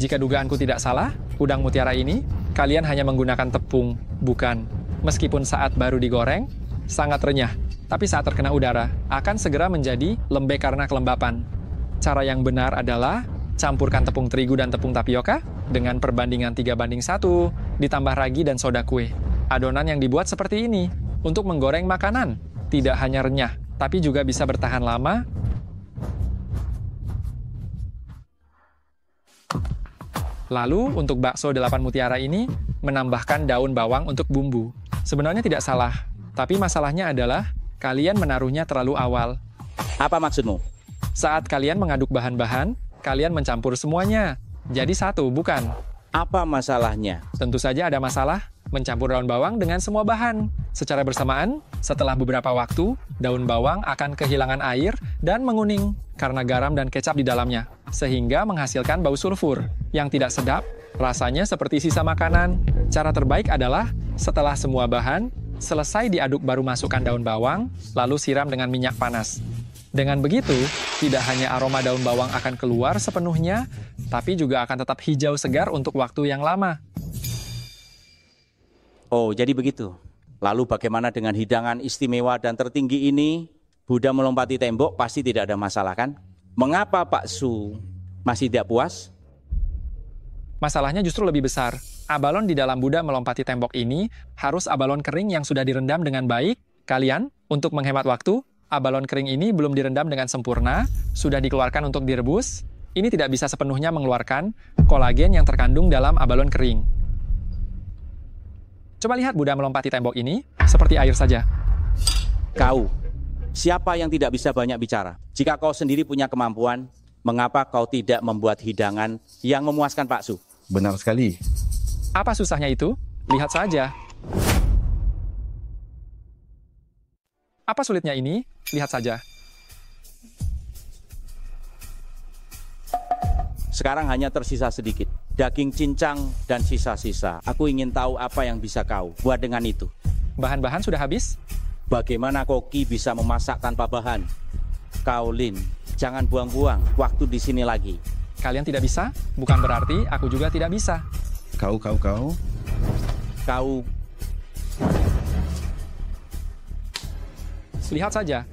Jika dugaanku tidak salah, udang mutiara ini, kalian hanya menggunakan tepung, bukan. Meskipun saat baru digoreng, sangat renyah. Tapi saat terkena udara, akan segera menjadi lembek karena kelembapan. Cara yang benar adalah campurkan tepung terigu dan tepung tapioka dengan perbandingan 3:1, ditambah ragi dan soda kue. Adonan yang dibuat seperti ini untuk menggoreng makanan. Tidak hanya renyah, tapi juga bisa bertahan lama. Lalu, untuk bakso 8 mutiara ini, menambahkan daun bawang untuk bumbu. Sebenarnya tidak salah, tapi masalahnya adalah kalian menaruhnya terlalu awal.
Apa maksudmu?
Saat kalian mengaduk bahan-bahan, kalian mencampur semuanya. Jadi satu, bukan?
Apa masalahnya?
Tentu saja ada masalah mencampur daun bawang dengan semua bahan. Secara bersamaan, setelah beberapa waktu, daun bawang akan kehilangan air dan menguning karena garam dan kecap di dalamnya, sehingga menghasilkan bau sulfur yang tidak sedap, rasanya seperti sisa makanan. Cara terbaik adalah setelah semua bahan selesai diaduk baru masukkan daun bawang, lalu siram dengan minyak panas. Dengan begitu, tidak hanya aroma daun bawang akan keluar sepenuhnya, tapi juga akan tetap hijau segar untuk waktu yang lama.
Oh, jadi begitu. Lalu bagaimana dengan hidangan istimewa dan tertinggi ini? Buddha melompati tembok pasti tidak ada masalah kan? Mengapa Pak Su masih tidak puas?
Masalahnya justru lebih besar. Abalon di dalam Buddha melompati tembok ini harus abalon kering yang sudah direndam dengan baik, Kalian, untuk menghemat waktu, abalon kering ini belum direndam dengan sempurna, sudah dikeluarkan untuk direbus. Ini tidak bisa sepenuhnya mengeluarkan kolagen yang terkandung dalam abalon kering. Coba lihat Buddha melompati tembok ini, seperti air saja.
Kau, siapa yang tidak bisa banyak bicara? Jika kau sendiri punya kemampuan, mengapa kau tidak membuat hidangan yang memuaskan Pak Su?
Benar sekali.
Apa susahnya itu? Lihat saja. Apa sulitnya ini? Lihat saja.
Sekarang hanya tersisa sedikit. Daging cincang dan sisa-sisa. Aku ingin tahu apa yang bisa kau buat dengan itu.
Bahan-bahan sudah habis?
Bagaimana Koki bisa memasak tanpa bahan? Kau, Lin, jangan buang-buang waktu di sini lagi.
Kalian tidak bisa? Bukan berarti aku juga tidak bisa.
Kau.
Lihat saja.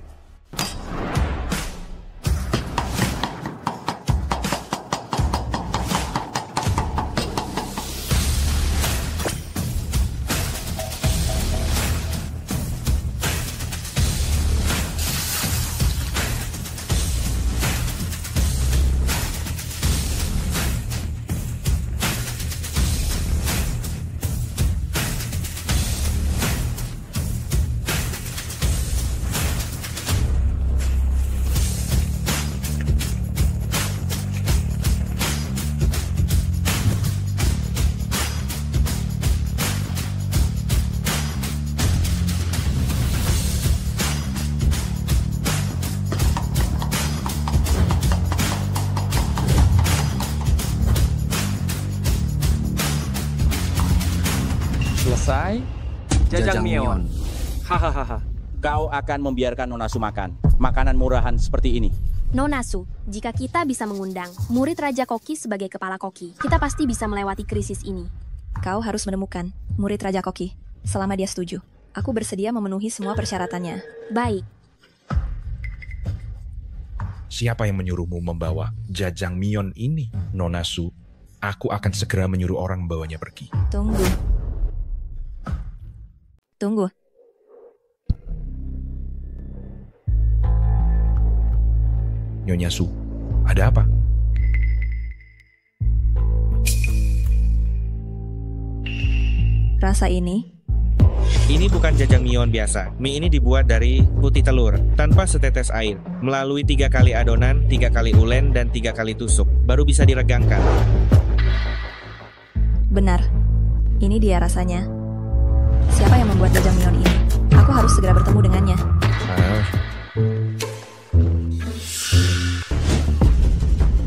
Selesai.
Jajangmyeon.
Hahaha.
Kau akan membiarkan Nona Su makan makanan murahan seperti ini?
Nona Su, jika kita bisa mengundang murid Raja Koki sebagai kepala Koki, kita pasti bisa melewati krisis ini.
Kau harus menemukan murid Raja Koki. Selama dia setuju, aku bersedia memenuhi semua persyaratannya.
Baik.
Siapa yang menyuruhmu membawa Jajangmyeon ini, Nona Su? Aku akan segera menyuruh orang membawanya pergi.
Tunggu.
Nyonya Su, ada apa?
Rasa ini?
Ini bukan jajangmyeon biasa. Mie ini dibuat dari putih telur, tanpa setetes air, melalui 3 kali adonan, 3 kali ulen, dan 3 kali tusuk. Baru bisa diregangkan.
Benar. Ini dia rasanya. Siapa yang membuat jajangmyeon ini? Aku harus segera bertemu dengannya.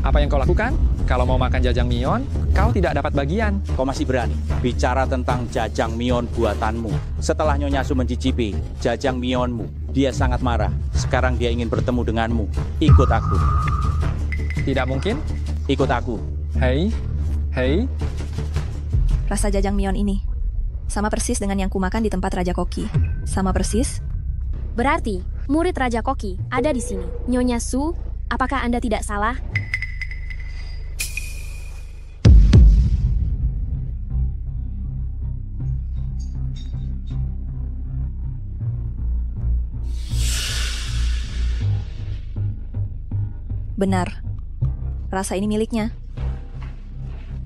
Apa yang kau lakukan? Kalau mau makan jajangmyeon, kau tidak dapat bagian.
Kau masih berani bicara tentang jajangmyeon buatanmu. Setelah Nyonya Su mencicipi jajangmyeonmu, dia sangat marah. Sekarang dia ingin bertemu denganmu. Ikut aku.
Tidak mungkin.
Ikut aku.
Hei.
Rasa jajangmyeon ini sama persis dengan yang kumakan di tempat Raja Koki. Sama persis?
Berarti, murid Raja Koki ada di sini. Nyonya Su, apakah Anda tidak salah?
Benar. Rasa ini miliknya.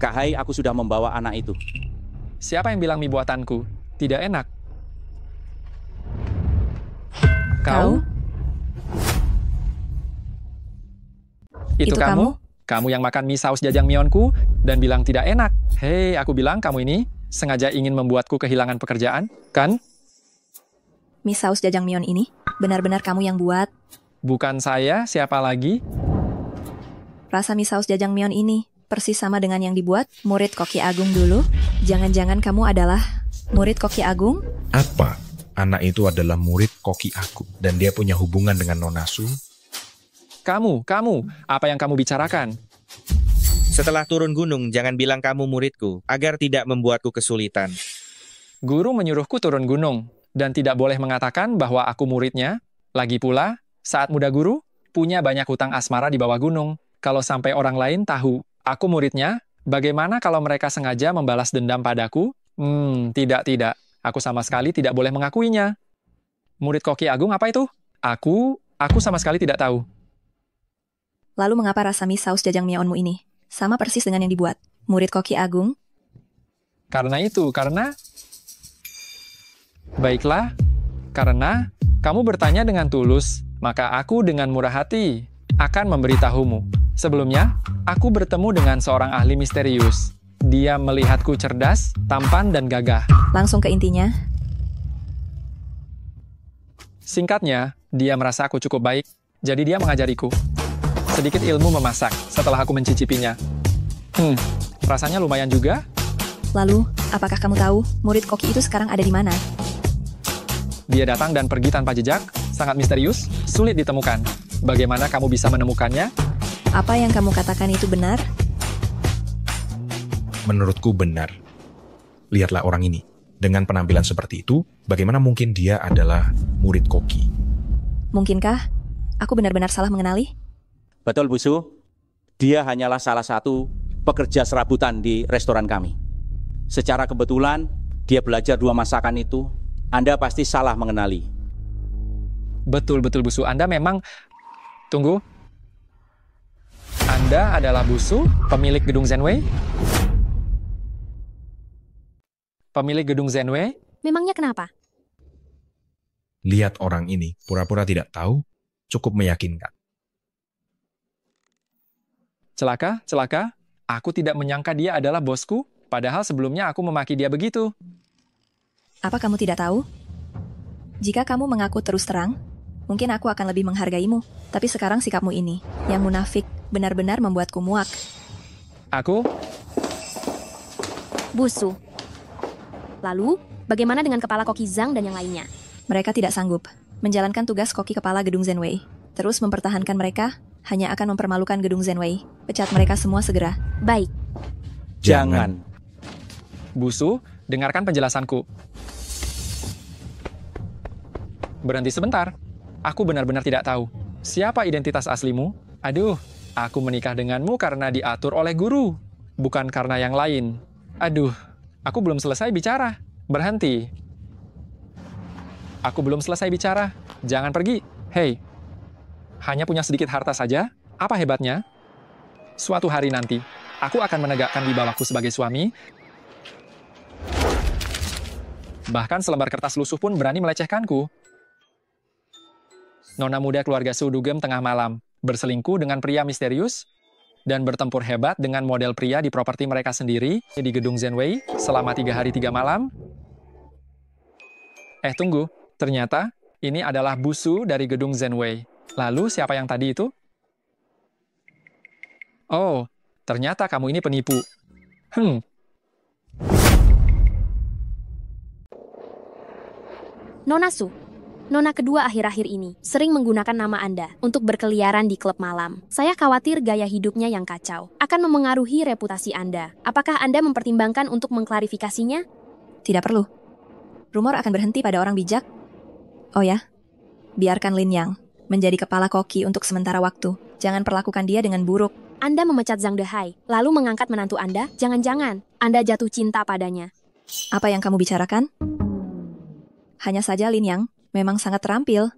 Kak Hai, aku sudah membawa anak itu.
Siapa yang bilang mie buatanku tidak enak? Kau? Itu kamu? Kamu yang makan mie saus jajangmyeonku dan bilang tidak enak. Hei, aku bilang kamu ini sengaja ingin membuatku kehilangan pekerjaan, kan?
Mie saus jajangmyeon ini benar-benar kamu yang buat?
Bukan saya, siapa lagi?
Rasa mie saus jajangmyeon ini persis sama dengan yang dibuat murid Koki Agung dulu. Jangan-jangan kamu adalah murid Koki Agung?
Apa? Anak itu adalah murid Koki Agung dan dia punya hubungan dengan Nona Su?
Kamu, apa yang kamu bicarakan?
Setelah turun gunung, jangan bilang kamu muridku, agar tidak membuatku kesulitan.
Guru menyuruhku turun gunung, dan tidak boleh mengatakan bahwa aku muridnya. Lagi pula, saat muda guru, punya banyak hutang asmara di bawah gunung. Kalau sampai orang lain tahu aku muridnya, bagaimana kalau mereka sengaja membalas dendam padaku? Tidak. Aku sama sekali tidak boleh mengakuinya. Murid Koki Agung apa itu? Aku sama sekali tidak tahu.
Lalu mengapa rasa mie saus jajangmyeonmu ini sama persis dengan yang dibuat murid Koki Agung?
Baiklah, karena kamu bertanya dengan tulus, maka aku dengan murah hati akan memberitahumu. Sebelumnya, aku bertemu dengan seorang ahli misterius. Dia melihatku cerdas, tampan, dan gagah.
Langsung ke intinya.
Singkatnya, dia merasa aku cukup baik, jadi dia mengajariku sedikit ilmu memasak setelah aku mencicipinya. Rasanya lumayan juga.
Lalu, apakah kamu tahu murid Koki itu sekarang ada di mana?
Dia datang dan pergi tanpa jejak, sangat misterius, sulit ditemukan. Bagaimana kamu bisa menemukannya?
Apa yang kamu katakan itu benar?
Menurutku benar. Lihatlah orang ini. Dengan penampilan seperti itu, bagaimana mungkin dia adalah murid Koki?
Mungkinkah aku benar-benar salah mengenali?
Betul, Busu. Dia hanyalah salah satu pekerja serabutan di restoran kami. Secara kebetulan, dia belajar 2 masakan itu. Anda pasti salah mengenali.
Betul, Busu. Anda memang... Tunggu. Anda adalah Busu, pemilik gedung Zenway? Pemilik gedung Zenway?
Memangnya kenapa?
Lihat orang ini, pura-pura tidak tahu, cukup meyakinkan.
Celaka. Aku tidak menyangka dia adalah bosku, padahal sebelumnya aku memaki dia begitu.
Apa kamu tidak tahu? Jika kamu mengaku terus terang, mungkin aku akan lebih menghargaimu. Tapi sekarang sikapmu ini, yang munafik, benar-benar membuatku muak.
Busu. Lalu, bagaimana dengan kepala Koki Zhang dan yang lainnya?
Mereka tidak sanggup menjalankan tugas Koki kepala gedung Zenway. Terus mempertahankan mereka hanya akan mempermalukan gedung Zenway. Pecat mereka semua segera.
Baik.
Jangan.
Busu, dengarkan penjelasanku. Berhenti sebentar. Aku benar-benar tidak tahu. Siapa identitas aslimu? Aduh, aku menikah denganmu karena diatur oleh guru. Bukan karena yang lain. Aduh, aku belum selesai bicara. Berhenti. Aku belum selesai bicara. Jangan pergi. Hei, hanya punya sedikit harta saja? Apa hebatnya? Suatu hari nanti, aku akan menegakkan wibawahku sebagai suami. Bahkan selembar kertas lusuh pun berani melecehkanku. Nona muda keluarga Su dugem tengah malam, berselingkuh dengan pria misterius, dan bertempur hebat dengan model pria di properti mereka sendiri di gedung Zenway selama 3 hari 3 malam. Tunggu. Ternyata, ini adalah Busu dari gedung Zenway. Lalu, siapa yang tadi itu? Oh, ternyata kamu ini penipu.
Nona Su, Nona kedua akhir-akhir ini sering menggunakan nama Anda untuk berkeliaran di klub malam. Saya khawatir gaya hidupnya yang kacau akan memengaruhi reputasi Anda. Apakah Anda mempertimbangkan untuk mengklarifikasinya?
Tidak perlu. Rumor akan berhenti pada orang bijak. Oh ya, biarkan Lin Yang menjadi kepala Koki untuk sementara waktu. Jangan perlakukan dia dengan buruk.
Anda memecat Zhang Dehai, lalu mengangkat menantu Anda? Jangan-jangan Anda jatuh cinta padanya.
Apa yang kamu bicarakan? Hanya saja Lin Yang memang sangat terampil.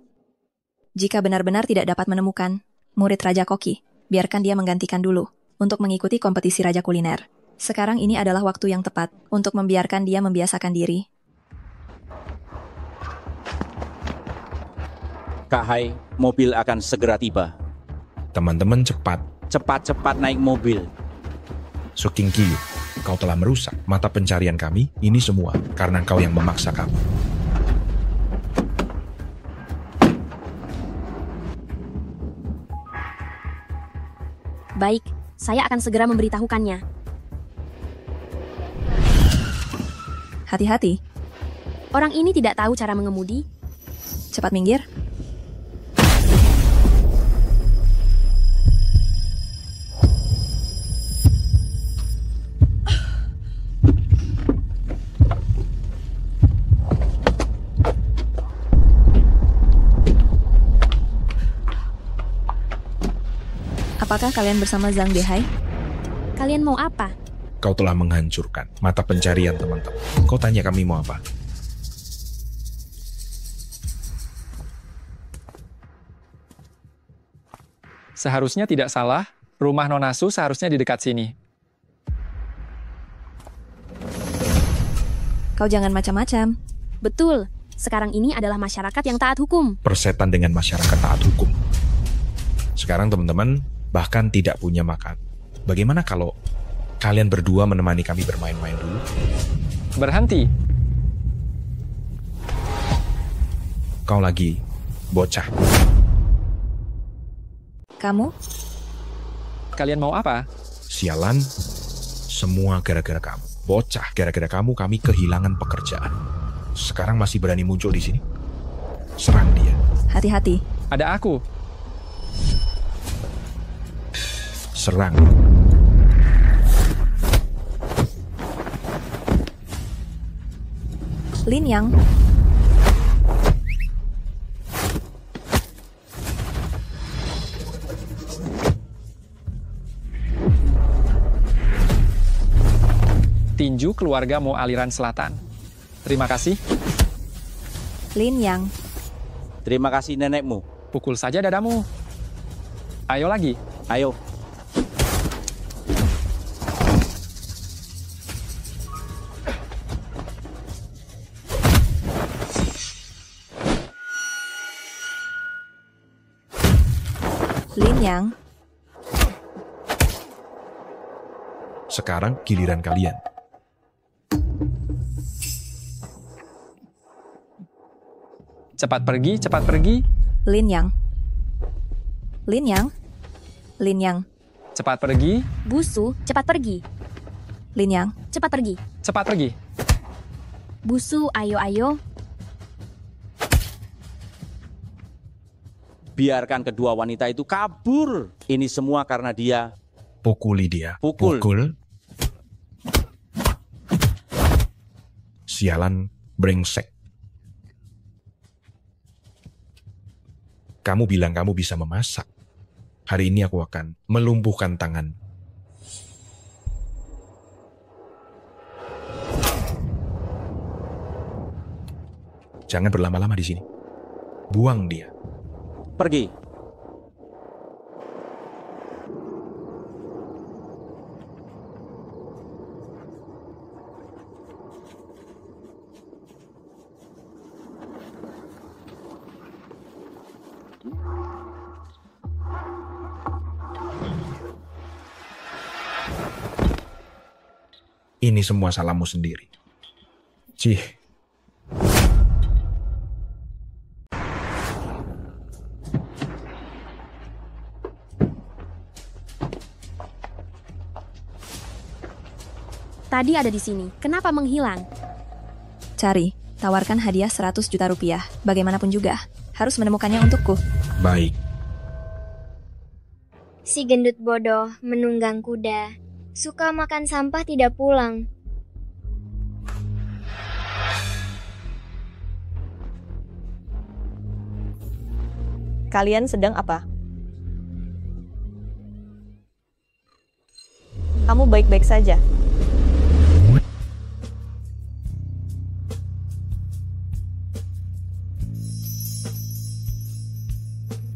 Jika benar-benar tidak dapat menemukan murid Raja Koki, biarkan dia menggantikan dulu untuk mengikuti kompetisi Raja Kuliner. Sekarang ini adalah waktu yang tepat untuk membiarkan dia membiasakan diri.
Kak Hai, mobil akan segera tiba.
Teman-teman cepat.
Cepat-cepat naik mobil.
Su Qingqiu, kau telah merusak mata pencarian kami. Ini semua karena kau yang memaksa kami.
Baik, saya akan segera memberitahukannya.
Hati-hati.
Orang ini tidak tahu cara mengemudi.
Cepat minggir. Apakah kalian bersama Zhang Dehai?
Kalian mau apa?
Kau telah menghancurkan mata pencarian teman-teman. Kau tanya kami mau apa?
Seharusnya tidak salah, rumah Nona Su seharusnya di dekat sini.
Kau jangan macam-macam.
Betul, sekarang ini adalah masyarakat yang taat hukum.
Persetan dengan masyarakat taat hukum. Sekarang teman-teman bahkan tidak punya makan. Bagaimana kalau kalian berdua menemani kami bermain-main dulu?
Berhenti.
Kau lagi bocah.
Kamu?
Kalian mau apa?
Sialan, semua gara-gara kamu. Bocah, gara-gara kamu kami kehilangan pekerjaan. Sekarang masih berani muncul di sini? Serang dia.
Hati-hati.
Ada aku.
Serang.
Lin Yang.
Tinju keluarga Mo aliran selatan. Terima kasih.
Lin Yang.
Terima kasih nenekmu.
Pukul saja dadamu. Ayo lagi.
Ayo.
Lin Yang.
Sekarang giliran kalian.
Cepat pergi, cepat pergi.
Lin Yang. Lin Yang. Lin Yang.
Cepat pergi.
Busu, cepat pergi.
Lin Yang.
Cepat pergi.
Cepat pergi.
Busu, ayo-ayo.
Biarkan kedua wanita itu kabur. Ini semua karena dia.
Pukuli dia.
Pukul.
Sialan brengsek. Kamu bilang kamu bisa memasak. Hari ini aku akan melumpuhkan tangan. Jangan berlama-lama di sini. Buang dia.
Pergi.
Ini semua salahmu sendiri. Cih.
Tadi ada di sini. Kenapa menghilang?
Cari. Tawarkan hadiah 100 juta rupiah. Bagaimanapun juga. Harus menemukannya untukku.
Baik.
Si gendut bodoh menunggang kuda. Suka makan sampah tidak pulang.
Kalian sedang apa? Kamu baik-baik saja.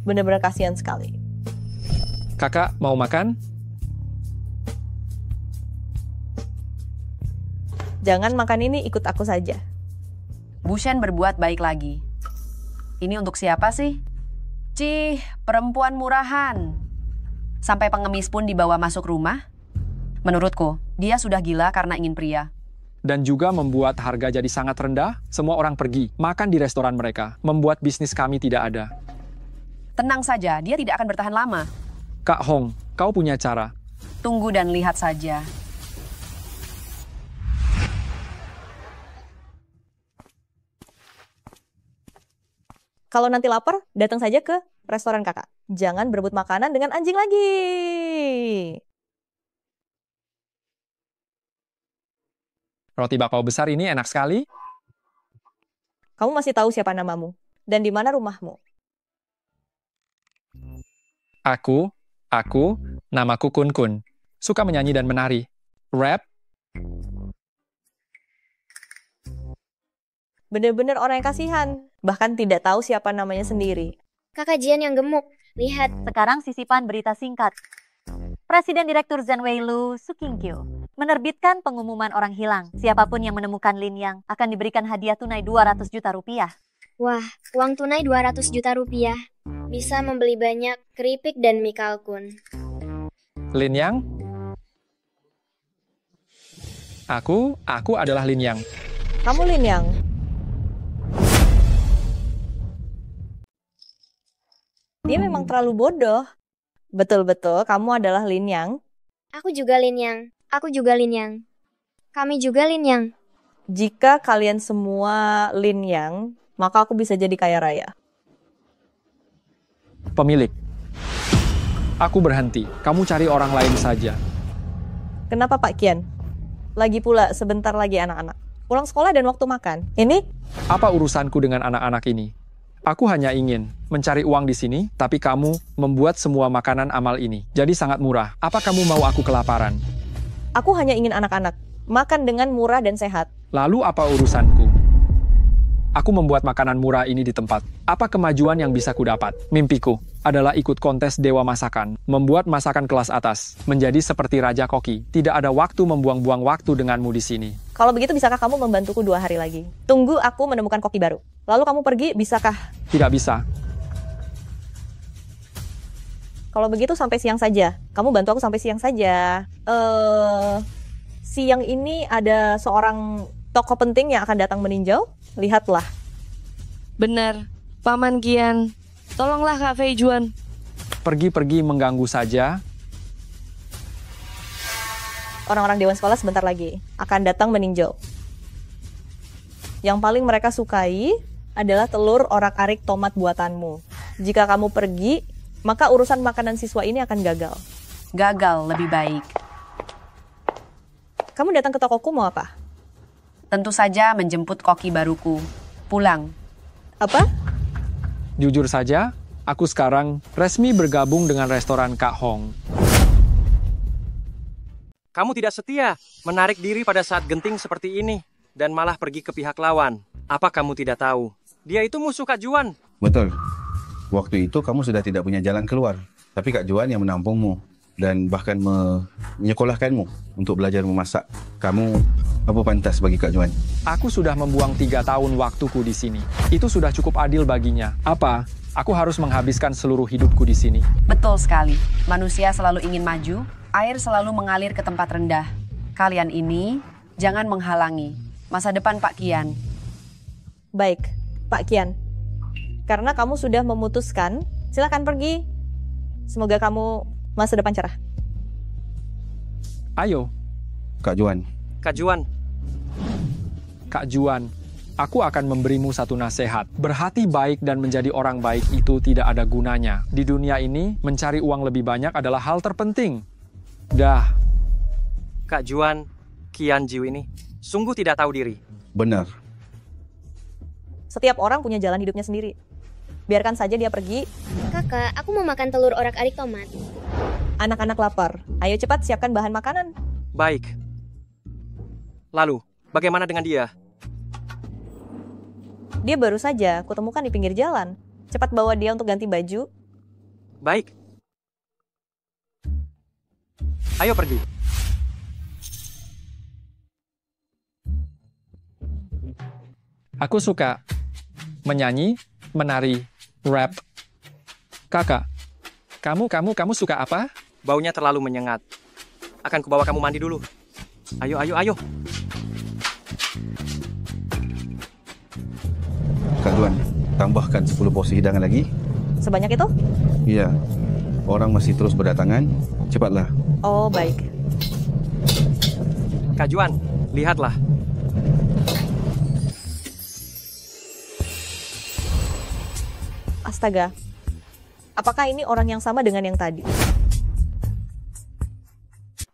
Benar-benar kasihan sekali.
Kakak, mau makan?
Jangan makan ini, ikut aku saja.
Bushen berbuat baik lagi. Ini untuk siapa sih? Cih, perempuan murahan. Sampai pengemis pun dibawa masuk rumah. Menurutku, dia sudah gila karena ingin pria.
Dan juga membuat harga jadi sangat rendah, semua orang pergi, makan di restoran mereka, membuat bisnis kami tidak ada.
Tenang saja, dia tidak akan bertahan lama.
Kak Hong, kau punya cara.
Tunggu dan lihat saja.
Kalau nanti lapar, datang saja ke restoran kakak. Jangan berebut makanan dengan anjing lagi.
Roti bakau besar ini enak sekali.
Kamu masih tahu siapa namamu? Dan di mana rumahmu?
Aku, namaku Kun Kun. Suka menyanyi dan menari. Rap.
Benar-benar orang yang kasihan. Bahkan tidak tahu siapa namanya sendiri.
Kakak Jian yang gemuk. Lihat.
Sekarang sisipan berita singkat. Presiden Direktur Zenwei Lu, Su Qingqiu, menerbitkan pengumuman orang hilang. Siapapun yang menemukan Lin Yang akan diberikan hadiah tunai 200 juta rupiah.
Wah, uang tunai 200 juta rupiah. Bisa membeli banyak keripik dan mie kalkun.
Lin Yang? Aku adalah Lin Yang.
Kamu Lin Yang? Dia memang terlalu bodoh. Betul-betul, kamu adalah Lin Yang.
Aku juga Lin Yang. Aku juga Lin Yang. Kami juga Lin Yang.
Jika kalian semua Lin Yang, maka aku bisa jadi kaya raya.
Pemilik. Aku berhenti. Kamu cari orang lain saja.
Kenapa Pak Kian? Lagi pula sebentar lagi anak-anak. Pulang sekolah dan waktu makan. Ini?
Apa urusanku dengan anak-anak ini? Aku hanya ingin mencari uang di sini, tapi kamu membuat semua makanan amal ini. Jadi sangat murah. Apa kamu mau aku kelaparan?
Aku hanya ingin anak-anak makan dengan murah dan sehat.
Lalu apa urusanku? Aku membuat makanan murah ini di tempat. Apa kemajuan yang bisa kudapat? Mimpiku adalah ikut kontes Dewa Masakan, membuat masakan kelas atas, menjadi seperti Raja Koki. Tidak ada waktu membuang-buang waktu denganmu di sini.
Kalau begitu, bisakah kamu membantuku 2 hari lagi? Tunggu aku menemukan koki baru. Lalu kamu pergi, bisakah?
Tidak bisa.
Kalau begitu sampai siang saja. Kamu bantu aku sampai siang saja. Siang ini ada seorang tokoh penting yang akan datang meninjau. Lihatlah.
Benar. Paman Kian. Tolonglah Kak Fei Juan.
Pergi-pergi mengganggu saja.
Orang-orang dewan sekolah sebentar lagi akan datang meninjau. Yang paling mereka sukai adalah telur orak-arik tomat buatanmu. Jika kamu pergi, maka urusan makanan siswa ini akan gagal.
Gagal lebih baik.
Kamu datang ke tokoku mau apa?
Tentu saja menjemput koki baruku. Pulang.
Apa?
Jujur saja, aku sekarang resmi bergabung dengan restoran Kak Hong.
Kamu tidak setia, menarik diri pada saat genting seperti ini, dan malah pergi ke pihak lawan. Apa kamu tidak tahu? Dia itu musuh Kak Juan.
Betul. Waktu itu kamu sudah tidak punya jalan keluar. Tapi Kak Juan yang menampungmu dan bahkan menyekolahkanmu untuk belajar memasak. Kamu apa pantas bagi Kak Juan?
Aku sudah membuang 3 tahun waktuku di sini. Itu sudah cukup adil baginya. Apa? Aku harus menghabiskan seluruh hidupku di sini.
Betul sekali. Manusia selalu ingin maju, air selalu mengalir ke tempat rendah. Kalian ini jangan menghalangi masa depan Pak Kian.
Baik, Pak Kian. Karena kamu sudah memutuskan, silakan pergi. Semoga kamu masa depan cerah.
Ayo.
Kak Juan.
Kak Juan.
Kak Juan, aku akan memberimu satu nasihat. Berhati baik dan menjadi orang baik itu tidak ada gunanya. Di dunia ini, mencari uang lebih banyak adalah hal terpenting. Dah.
Kak Juan, Kian Jiu ini sungguh tidak tahu diri.
Benar.
Setiap orang punya jalan hidupnya sendiri. Biarkan saja dia pergi.
Kakak, aku mau makan telur orak-arik tomat.
Anak-anak lapar. Ayo cepat siapkan bahan makanan.
Baik. Lalu, bagaimana dengan dia?
Dia baru saja kutemukan di pinggir jalan. Cepat bawa dia untuk ganti baju.
Baik. Ayo pergi.
Aku suka menyanyi, menari, rap. Kakak, kamu suka apa?
Baunya terlalu menyengat. Akan kubawa kamu mandi dulu. Ayo, ayo, ayo.
Kak Juan, tambahkan 10 porsi hidangan lagi.
Sebanyak itu?
Iya. Orang masih terus berdatangan. Cepatlah.
Oh, baik.
Kak Juan, lihatlah.
Astaga. Apakah ini orang yang sama dengan yang tadi?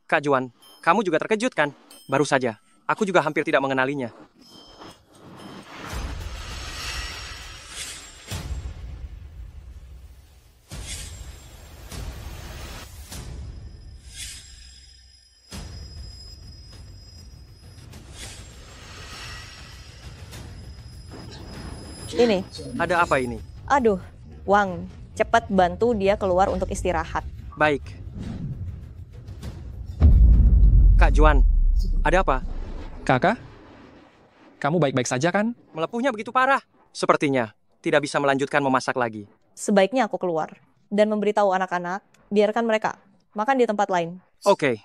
Kak Juan, kamu juga terkejut kan? Baru saja, aku juga hampir tidak mengenalinya.
Ini.
Ada apa ini?
Aduh, Wang, cepat bantu dia keluar untuk istirahat.
Baik. Kak Juan, ada apa?
Kakak, kamu baik-baik saja kan?
Melepuhnya begitu parah. Sepertinya tidak bisa melanjutkan memasak lagi.
Sebaiknya aku keluar dan memberitahu anak-anak, biarkan mereka makan di tempat lain.
Oke.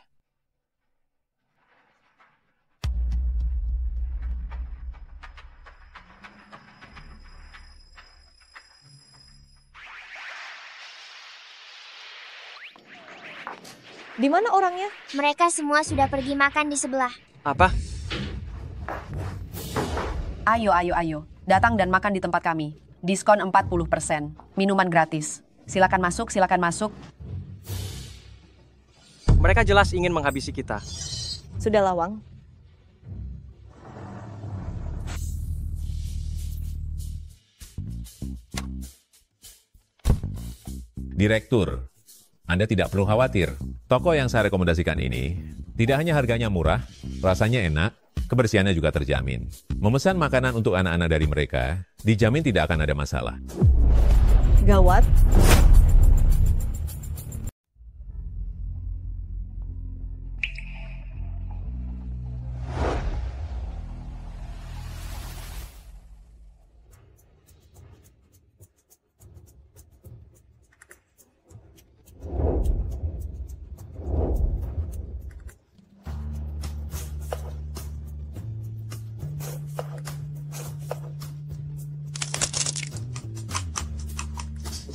Di mana orangnya?
Mereka semua sudah pergi makan di sebelah.
Apa?
Ayo. Datang dan makan di tempat kami. Diskon 40%. Minuman gratis. Silakan masuk.
Mereka jelas ingin menghabisi kita.
Sudahlah, Wang.
Direktur, Anda tidak perlu khawatir. Toko yang saya rekomendasikan ini tidak hanya harganya murah, rasanya enak, kebersihannya juga terjamin. Memesan makanan untuk anak-anak dari mereka dijamin tidak akan ada masalah.
Gawat.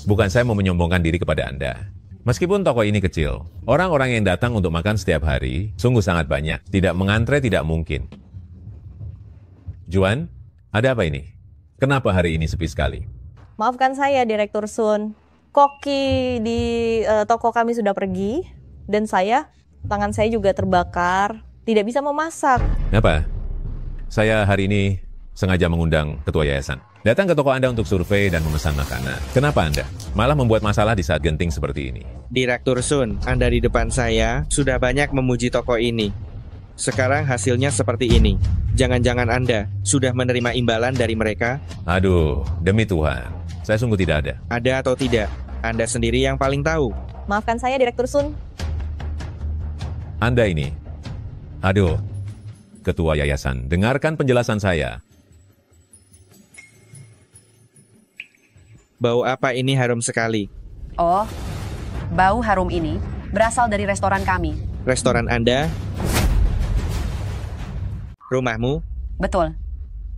Bukan saya mau menyombongkan diri kepada Anda. Meskipun toko ini kecil, orang-orang yang datang untuk makan setiap hari sungguh sangat banyak. Tidak mengantre tidak mungkin. Juan, ada apa ini? Kenapa hari ini sepi sekali?
Maafkan saya, Direktur Sun. Koki di toko kami sudah pergi, dan tangan saya juga terbakar, tidak bisa memasak.
Apa? Saya hari ini sengaja mengundang ketua yayasan. Datang ke toko Anda untuk survei dan memesan makanan. Kenapa Anda malah membuat masalah di saat genting seperti ini?
Direktur Sun, Anda di depan saya sudah banyak memuji toko ini. Sekarang hasilnya seperti ini. Jangan-jangan Anda sudah menerima imbalan dari mereka?
Aduh, demi Tuhan, saya sungguh tidak ada.
Ada atau tidak, Anda sendiri yang paling tahu.
Maafkan saya, Direktur Sun.
Anda ini, aduh, ketua yayasan, dengarkan penjelasan saya.
Bau apa ini harum sekali?
Oh, bau harum ini berasal dari restoran kami.
Restoran Anda? Rumahmu?
Betul.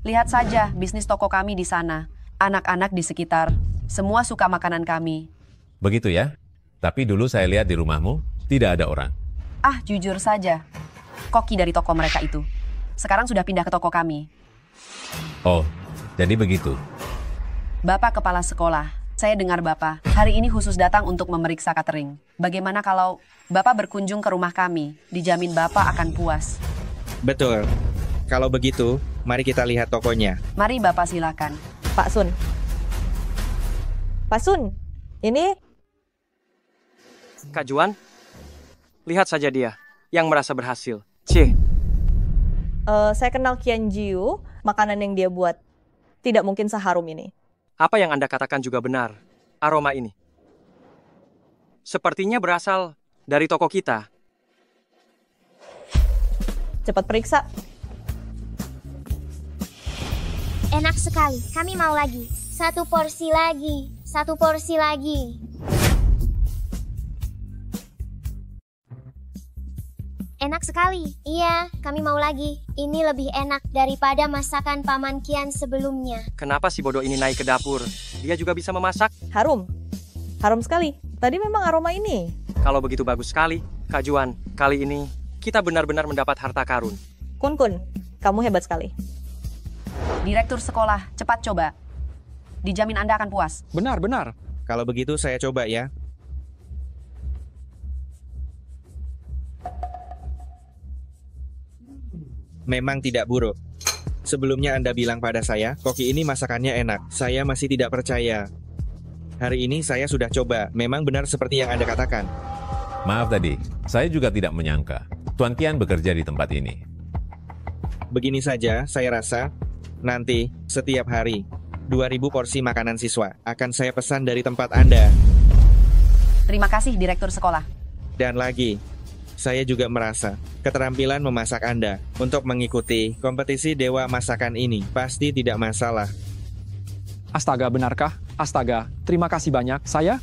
Lihat saja bisnis toko kami di sana. Anak-anak di sekitar. Semua suka makanan kami.
Begitu ya? Tapi dulu saya lihat di rumahmu, tidak ada orang.
Ah, jujur saja. Koki dari toko mereka itu. Sekarang sudah pindah ke toko kami.
Oh, jadi begitu.
Bapak Kepala Sekolah, saya dengar Bapak hari ini khusus datang untuk memeriksa catering. Bagaimana kalau Bapak berkunjung ke rumah kami? Dijamin Bapak akan puas.
Betul. Kalau begitu, mari kita lihat tokonya.
Mari Bapak silakan.
Pak Sun. Pak Sun, ini...
Kak Juan, lihat saja dia yang merasa berhasil. Cih.
Saya kenal Qian Jiu, makanan yang dia buat tidak mungkin seharum ini.
Apa yang Anda katakan juga benar. Aroma ini sepertinya berasal dari toko kita.
Cepat periksa.
Enak sekali. Kami mau lagi. 1 porsi lagi. 1 porsi lagi. Enak sekali. Iya, kami mau lagi. Ini lebih enak daripada masakan Paman Qian sebelumnya.
Kenapa si bodoh ini naik ke dapur? Dia juga bisa memasak.
Harum. Harum sekali. Tadi memang aroma ini.
Kalau begitu bagus sekali, Kak Juan. Kali ini kita benar-benar mendapat harta karun.
Kun, kamu hebat sekali.
Direktur sekolah, cepat coba. Dijamin Anda akan puas.
Benar.
Kalau begitu saya coba ya. Memang tidak buruk. Sebelumnya Anda bilang pada saya, koki ini masakannya enak. Saya masih tidak percaya. Hari ini saya sudah coba. Memang benar seperti yang Anda katakan.
Maaf tadi, saya juga tidak menyangka Tuan Qian bekerja di tempat ini.
Begini saja, saya rasa nanti setiap hari 2.000 porsi makanan siswa. Akan saya pesan dari tempat Anda.
Terima kasih, Direktur sekolah.
Dan lagi, saya juga merasa keterampilan memasak Anda untuk mengikuti kompetisi Dewa Masakan ini pasti tidak masalah.
Astaga, benarkah? Astaga, terima kasih banyak. Saya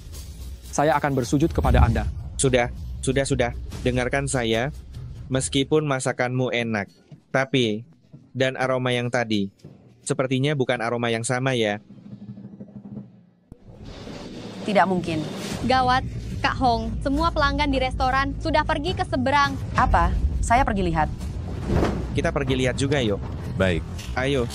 akan bersujud kepada Anda.
Sudah. Dengarkan saya. Meskipun masakanmu enak, tapi dan aroma yang tadi sepertinya bukan aroma yang sama ya.
Tidak mungkin.
Gawat, Kak Hong. Semua pelanggan di restoran sudah pergi ke seberang.
Apa? Saya pergi lihat.
Kita pergi lihat juga yuk.
Baik.
Ayo.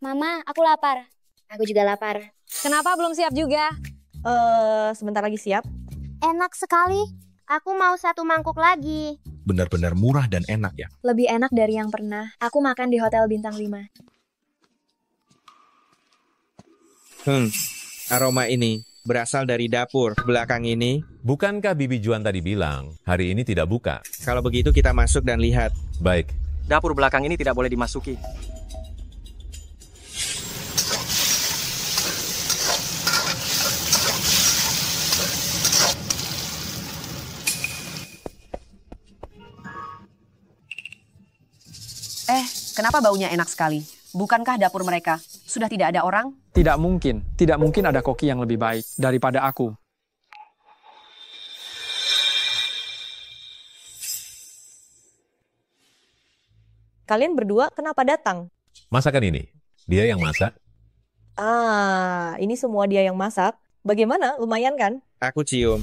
Mama, aku lapar. Aku juga lapar.
Kenapa belum siap juga?
Sebentar lagi siap.
Enak sekali. Aku mau 1 mangkuk lagi.
Benar-benar murah dan enak ya.
Lebih enak dari yang pernah aku makan di Hotel Bintang 5.
Aroma ini berasal dari dapur belakang ini.
Bukankah Bibi Juan tadi bilang hari ini tidak buka?
Kalau begitu kita masuk dan lihat.
Baik.
Dapur belakang ini tidak boleh dimasuki.
Kenapa baunya enak sekali? Bukankah dapur mereka sudah tidak ada orang?
Tidak mungkin ada koki yang lebih baik daripada aku.
Kalian berdua kenapa datang?
Masakan ini, dia yang masak.
Ini semua dia yang masak. Bagaimana? Lumayan kan?
Aku cium.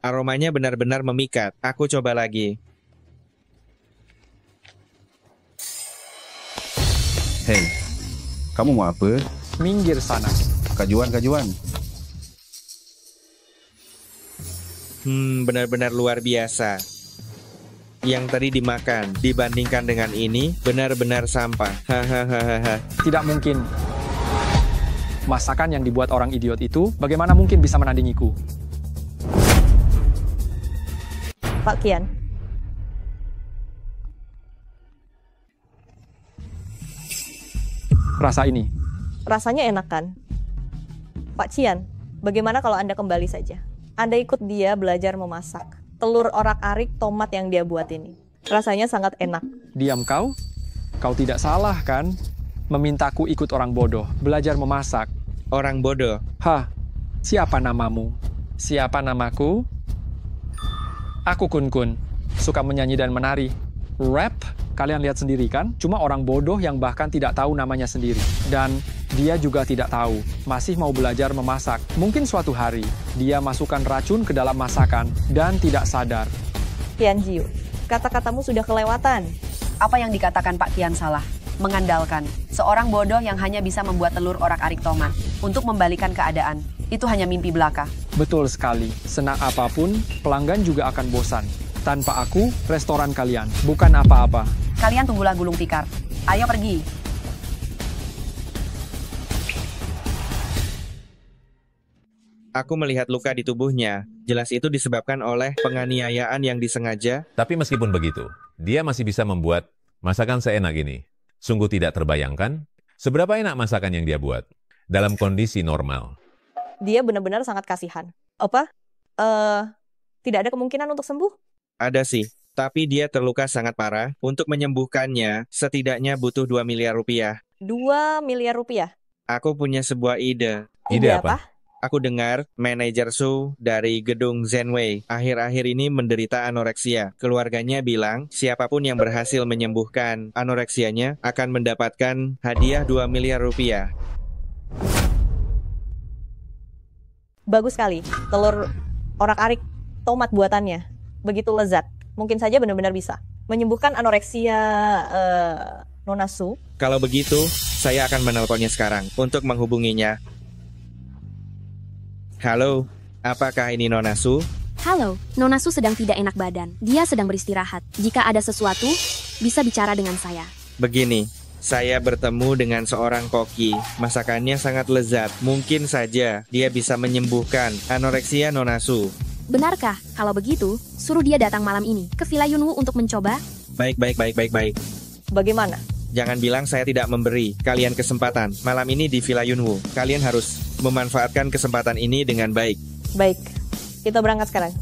Aromanya benar-benar memikat. Aku coba lagi.
Hei, kamu mau apa?
Minggir sana.
Kak Juan.
Benar-benar luar biasa. Yang tadi dimakan dibandingkan dengan ini benar-benar sampah. Hahaha.
Tidak mungkin. Masakan yang dibuat orang idiot itu bagaimana mungkin bisa menandingiku?
Pak Kian.
Rasa ini.
Rasanya enak kan? Pak Cian, bagaimana kalau Anda kembali saja? Anda ikut dia belajar memasak. Telur orak-arik tomat yang dia buat ini. Rasanya sangat enak.
Diam kau? Kau tidak salah kan? Memintaku ikut orang bodoh, belajar memasak.
Orang bodoh?
Hah, siapa namamu? Siapa namaku? Aku Kun, suka menyanyi dan menari. Rap? Kalian lihat sendiri kan? Cuma orang bodoh yang bahkan tidak tahu namanya sendiri. Dan dia juga tidak tahu, masih mau belajar memasak. Mungkin suatu hari, dia masukkan racun ke dalam masakan dan tidak sadar.
Kian Jiu, kata-katamu sudah kelewatan.
Apa yang dikatakan Pak Kian salah? Mengandalkan seorang bodoh yang hanya bisa membuat telur orak-arik tomat untuk membalikan keadaan. Itu hanya mimpi belaka.
Betul sekali. Senang apapun, pelanggan juga akan bosan. Tanpa aku, restoran kalian bukan apa-apa.
Kalian tunggulah gulung tikar. Ayo pergi.
Aku melihat luka di tubuhnya. Jelas itu disebabkan oleh penganiayaan yang disengaja.
Tapi meskipun begitu, dia masih bisa membuat masakan seenak ini. Sungguh tidak terbayangkan seberapa enak masakan yang dia buat dalam kondisi normal.
Dia benar-benar sangat kasihan. Apa? Tidak ada kemungkinan untuk sembuh?
Ada sih, tapi dia terluka sangat parah. Untuk menyembuhkannya, setidaknya butuh 2 miliar rupiah.
2 miliar rupiah?
Aku punya sebuah ide.
Ide apa?
Aku dengar manajer Su dari gedung Zenway akhir-akhir ini menderita anoreksia. Keluarganya bilang siapapun yang berhasil menyembuhkan anoreksianya akan mendapatkan hadiah 2 miliar rupiah.
Bagus sekali. Telur orak-arik tomat buatannya. Begitu lezat. Mungkin saja benar-benar bisa menyembuhkan anoreksia Nona Su.
Kalau begitu, saya akan menelponnya sekarang untuk menghubunginya. Halo, apakah ini Nona Su?
Halo, Nona Su sedang tidak enak badan. Dia sedang beristirahat. Jika ada sesuatu, bisa bicara dengan saya.
Begini, saya bertemu dengan seorang koki. Masakannya sangat lezat. Mungkin saja dia bisa menyembuhkan anoreksia Nona Su.
Benarkah? Kalau begitu, suruh dia datang malam ini ke Villa Yunwoo untuk mencoba.
Baik.
Bagaimana?
Jangan bilang saya tidak memberi kalian kesempatan. Malam ini di Villa Yunwoo, kalian harus memanfaatkan kesempatan ini dengan baik.
Baik, kita berangkat sekarang.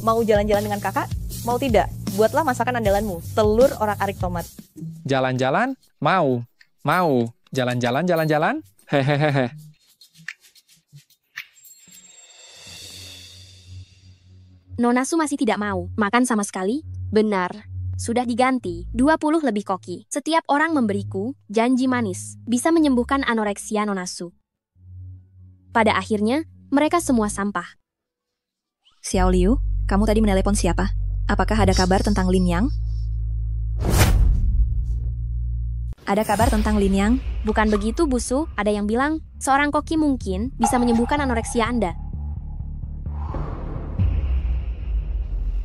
Mau jalan-jalan dengan kakak? Mau tidak? Buatlah masakan andalanmu, telur orak-arik tomat.
Jalan-jalan? Mau. Jalan-jalan? Hehehe.
Nona Su masih tidak mau makan sama sekali? Benar. Sudah diganti, 20 lebih koki. Setiap orang memberiku janji manis, bisa menyembuhkan anoreksia Nona Su. Pada akhirnya, mereka semua sampah.
Xiao Liu, kamu tadi menelepon siapa? Apakah ada kabar tentang Lin Yang? Ada kabar tentang Lin Yang?
Bukan begitu, Bu Su. Ada yang bilang, seorang koki mungkin bisa menyembuhkan anoreksia Anda.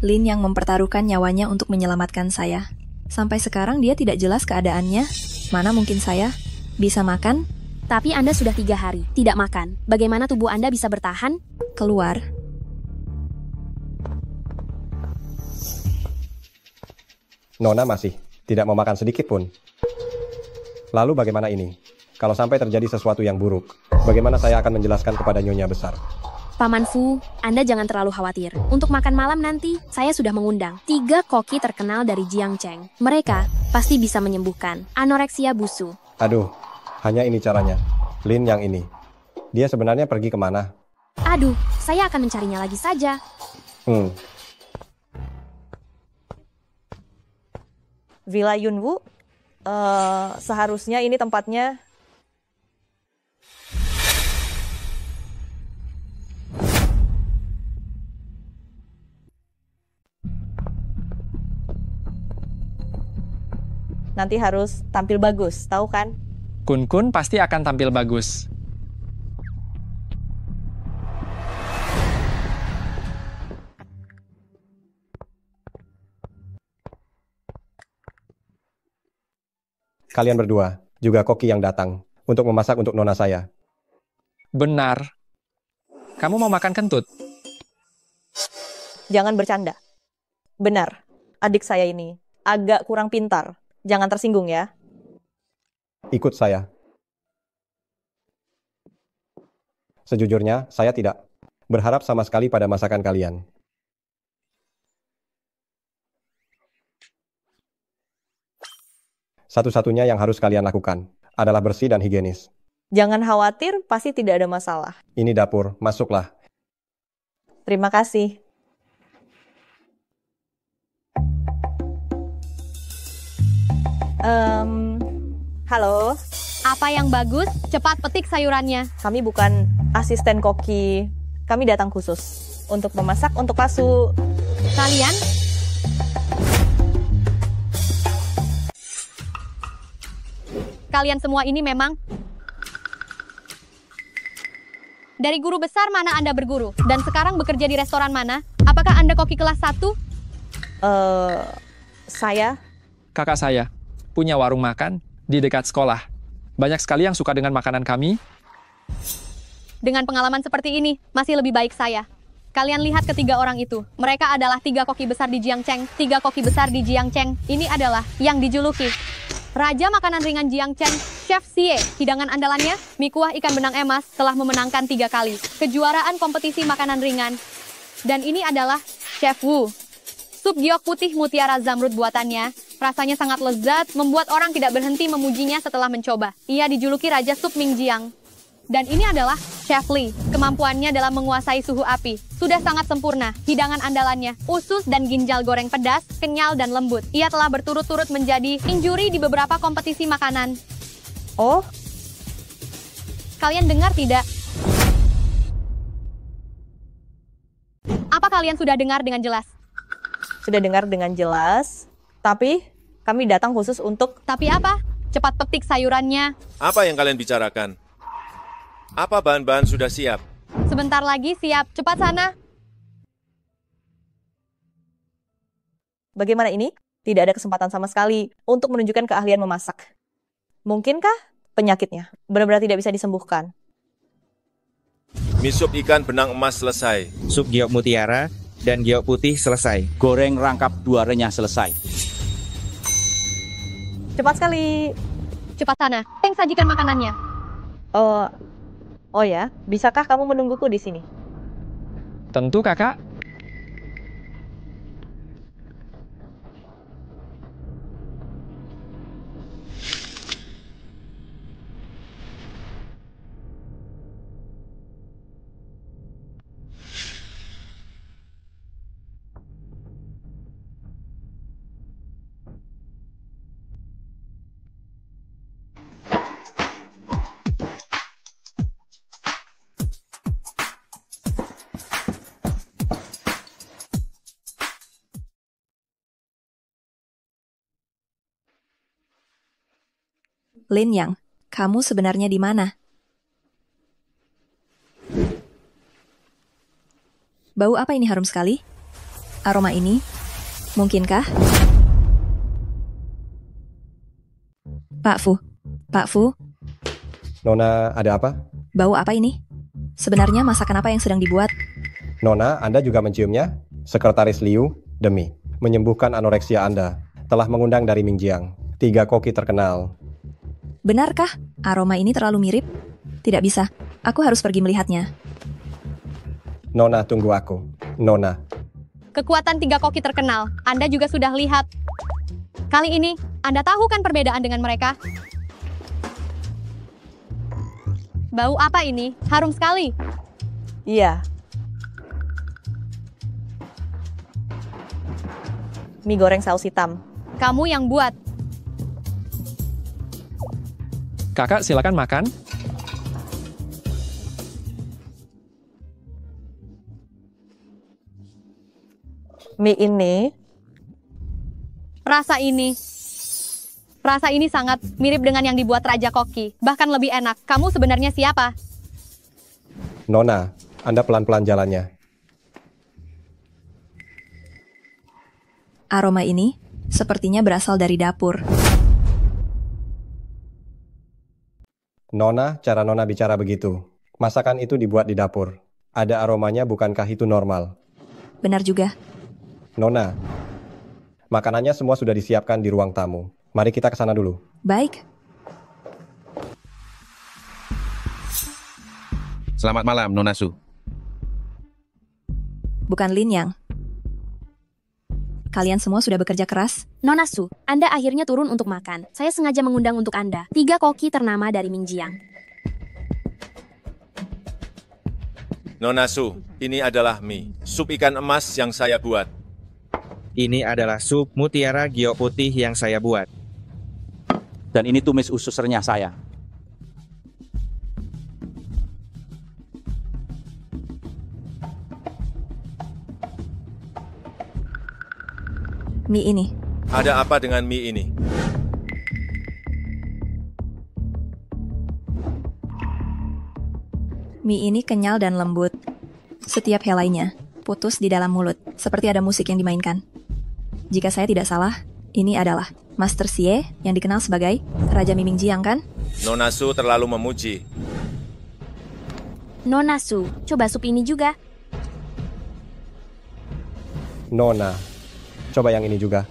Lin yang mempertaruhkan nyawanya untuk menyelamatkan saya. Sampai sekarang dia tidak jelas keadaannya. Mana mungkin saya bisa makan?
Tapi Anda sudah 3 hari tidak makan. Bagaimana tubuh Anda bisa bertahan?
Keluar.
Nona masih tidak mau makan sedikit pun. Lalu bagaimana ini? Kalau sampai terjadi sesuatu yang buruk, bagaimana saya akan menjelaskan kepada Nyonya besar?
Paman Fu, Anda jangan terlalu khawatir. Untuk makan malam nanti, saya sudah mengundang 3 koki terkenal dari Jiangcheng. Mereka pasti bisa menyembuhkan anoreksia Bu Su.
Aduh, hanya ini caranya. Lin yang ini. Dia sebenarnya pergi kemana?
Aduh, saya akan mencarinya lagi saja.
Villa Yunwoo, seharusnya ini tempatnya. Nanti harus tampil bagus, tahu kan?
Kun pasti akan tampil bagus.
Kalian berdua, juga koki yang datang untuk memasak untuk nona saya.
Benar. Kamu mau makan kentut?
Jangan bercanda. Benar, adik saya ini agak kurang pintar. Jangan tersinggung ya.
Ikut saya. Sejujurnya, saya tidak berharap sama sekali pada masakan kalian. Satu-satunya yang harus kalian lakukan adalah bersih dan higienis.
Jangan khawatir, pasti tidak ada masalah.
Ini dapur, masuklah.
Terima kasih. Halo.
Apa yang bagus? Cepat petik sayurannya.
Kami bukan asisten koki. Kami datang khusus untuk memasak untuk Pasu.
Kalian? Kalian semua ini memang... Dari guru besar mana Anda berguru? Dan sekarang bekerja di restoran mana? Apakah Anda koki kelas 1?
Saya.
Kakak saya punya warung makan di dekat sekolah. Banyak sekali yang suka dengan makanan kami.
Dengan pengalaman seperti ini, masih lebih baik saya. Kalian lihat ketiga orang itu. Mereka adalah 3 koki besar di Jiangcheng. 3 koki besar di Jiangcheng. Ini adalah yang dijuluki Raja Makanan Ringan Jiangcheng, Chef Xie. Hidangan andalannya, mie kuah ikan benang emas, telah memenangkan 3 kali kejuaraan kompetisi makanan ringan. Dan ini adalah Chef Wu. Sup giok putih mutiara zamrud buatannya, rasanya sangat lezat, membuat orang tidak berhenti memujinya setelah mencoba. Ia dijuluki Raja Sup Mingjiang. Dan ini adalah Chef Li. Kemampuannya dalam menguasai suhu api sudah sangat sempurna. Hidangan andalannya, usus dan ginjal goreng pedas, kenyal dan lembut. Ia telah berturut-turut menjadi injuri di beberapa kompetisi makanan.
Oh?
Kalian dengar tidak? Apa kalian sudah dengar dengan jelas?
Sudah dengar dengan jelas, tapi kami datang khusus untuk...
Tapi apa? Cepat petik sayurannya.
Apa yang kalian bicarakan? Apa bahan-bahan sudah siap?
Sebentar lagi siap. Cepat sana.
Bagaimana ini? Tidak ada kesempatan sama sekali untuk menunjukkan keahlian memasak. Mungkinkah penyakitnya benar-benar tidak bisa disembuhkan?
Mie sup ikan benang emas selesai.
Sup giok mutiara dan giok putih selesai.
Goreng rangkap 2 renyah selesai.
Cepat sekali.
Cepat sana, Teng sajikan makanannya.
Oh ya, bisakah kamu menungguku di sini?
Tentu, Kakak.
Lin Yang, kamu sebenarnya di mana? Bau apa ini harum sekali? Aroma ini? Mungkinkah? Pak Fu. Pak Fu,
Nona, ada apa?
bau apa ini? Sebenarnya masakan apa yang sedang dibuat?
Nona, Anda juga menciumnya? Sekretaris Liu, demi menyembuhkan anoreksia Anda, telah mengundang dari Mingjiang 3 koki terkenal.
Benarkah? Aroma ini terlalu mirip? Tidak bisa. Aku harus pergi melihatnya.
Nona, tunggu aku. Nona.
Kekuatan 3 koki terkenal, Anda juga sudah lihat. Kali ini, Anda tahu kan perbedaan dengan mereka? Bau apa ini? Harum sekali.
Iya. Mie goreng saus hitam.
Kamu yang buat.
Kakak, silakan makan.
Mie ini.
Rasa ini sangat mirip dengan yang dibuat Raja Koki. Bahkan lebih enak. Kamu sebenarnya siapa?
Nona, Anda pelan-pelan jalannya.
Aroma ini sepertinya berasal dari dapur.
Nona, cara Nona bicara begitu. Masakan itu dibuat di dapur. Ada aromanya, bukankah itu normal?
Benar juga.
Nona, makanannya semua sudah disiapkan di ruang tamu. Mari kita ke sana dulu.
Baik.
Selamat malam, Nona Su.
Bukan Lin Yang. Kalian semua sudah bekerja keras?
Nona Su, Anda akhirnya turun untuk makan. Saya sengaja mengundang untuk Anda 3 koki ternama dari Mingjiang.
Nona Su, ini adalah mie. Sup ikan emas yang saya buat.
Ini adalah sup mutiara giok putih yang saya buat.
Dan ini tumis usus renyah saya.
Mie ini.
Ada apa dengan mie ini?
Mie ini kenyal dan lembut. Setiap helainya putus di dalam mulut, seperti ada musik yang dimainkan. Jika saya tidak salah, ini adalah Master Xie yang dikenal sebagai Raja Mie Mingjiang, kan?
Nona Su terlalu memuji.
Nona Su, coba sup ini juga.
Nona, coba yang ini juga.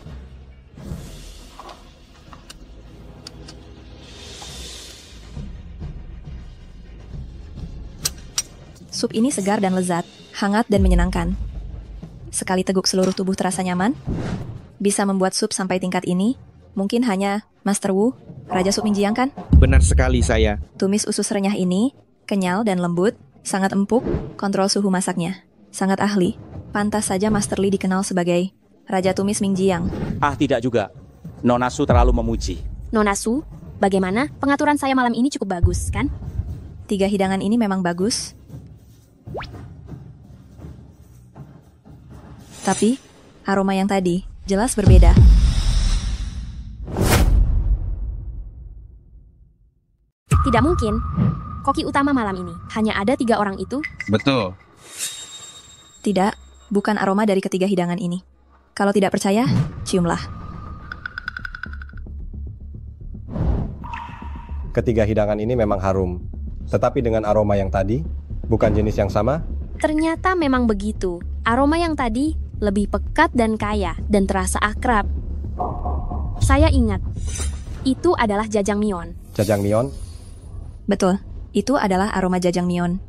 Sup ini segar dan lezat, hangat dan menyenangkan. Sekali teguk seluruh tubuh terasa nyaman. Bisa membuat sup sampai tingkat ini, mungkin hanya Master Wu, Raja Sup Mingjiang, kan?
Benar sekali saya.
Tumis usus renyah ini, kenyal dan lembut, sangat empuk, kontrol suhu masaknya. Sangat ahli. Pantas saja Master Li dikenal sebagai Raja Tumis Mingjiang.
Ah, tidak juga. Nona Su terlalu memuji.
Nona Su, bagaimana? Pengaturan saya malam ini cukup bagus, kan?
3 hidangan ini memang bagus. Tapi, aroma yang tadi jelas berbeda.
Tidak mungkin. Koki utama malam ini hanya ada 3 orang itu.
Betul.
Tidak, bukan aroma dari ketiga hidangan ini. Kalau tidak percaya, ciumlah.
Ketiga hidangan ini memang harum. Tetapi dengan aroma yang tadi, Bukan jenis yang sama?
Ternyata memang begitu. Aroma yang tadi lebih pekat dan kaya dan terasa akrab. Saya ingat, itu adalah jajangmyeon.
Jajangmyeon?
Betul, itu adalah aroma jajangmyeon.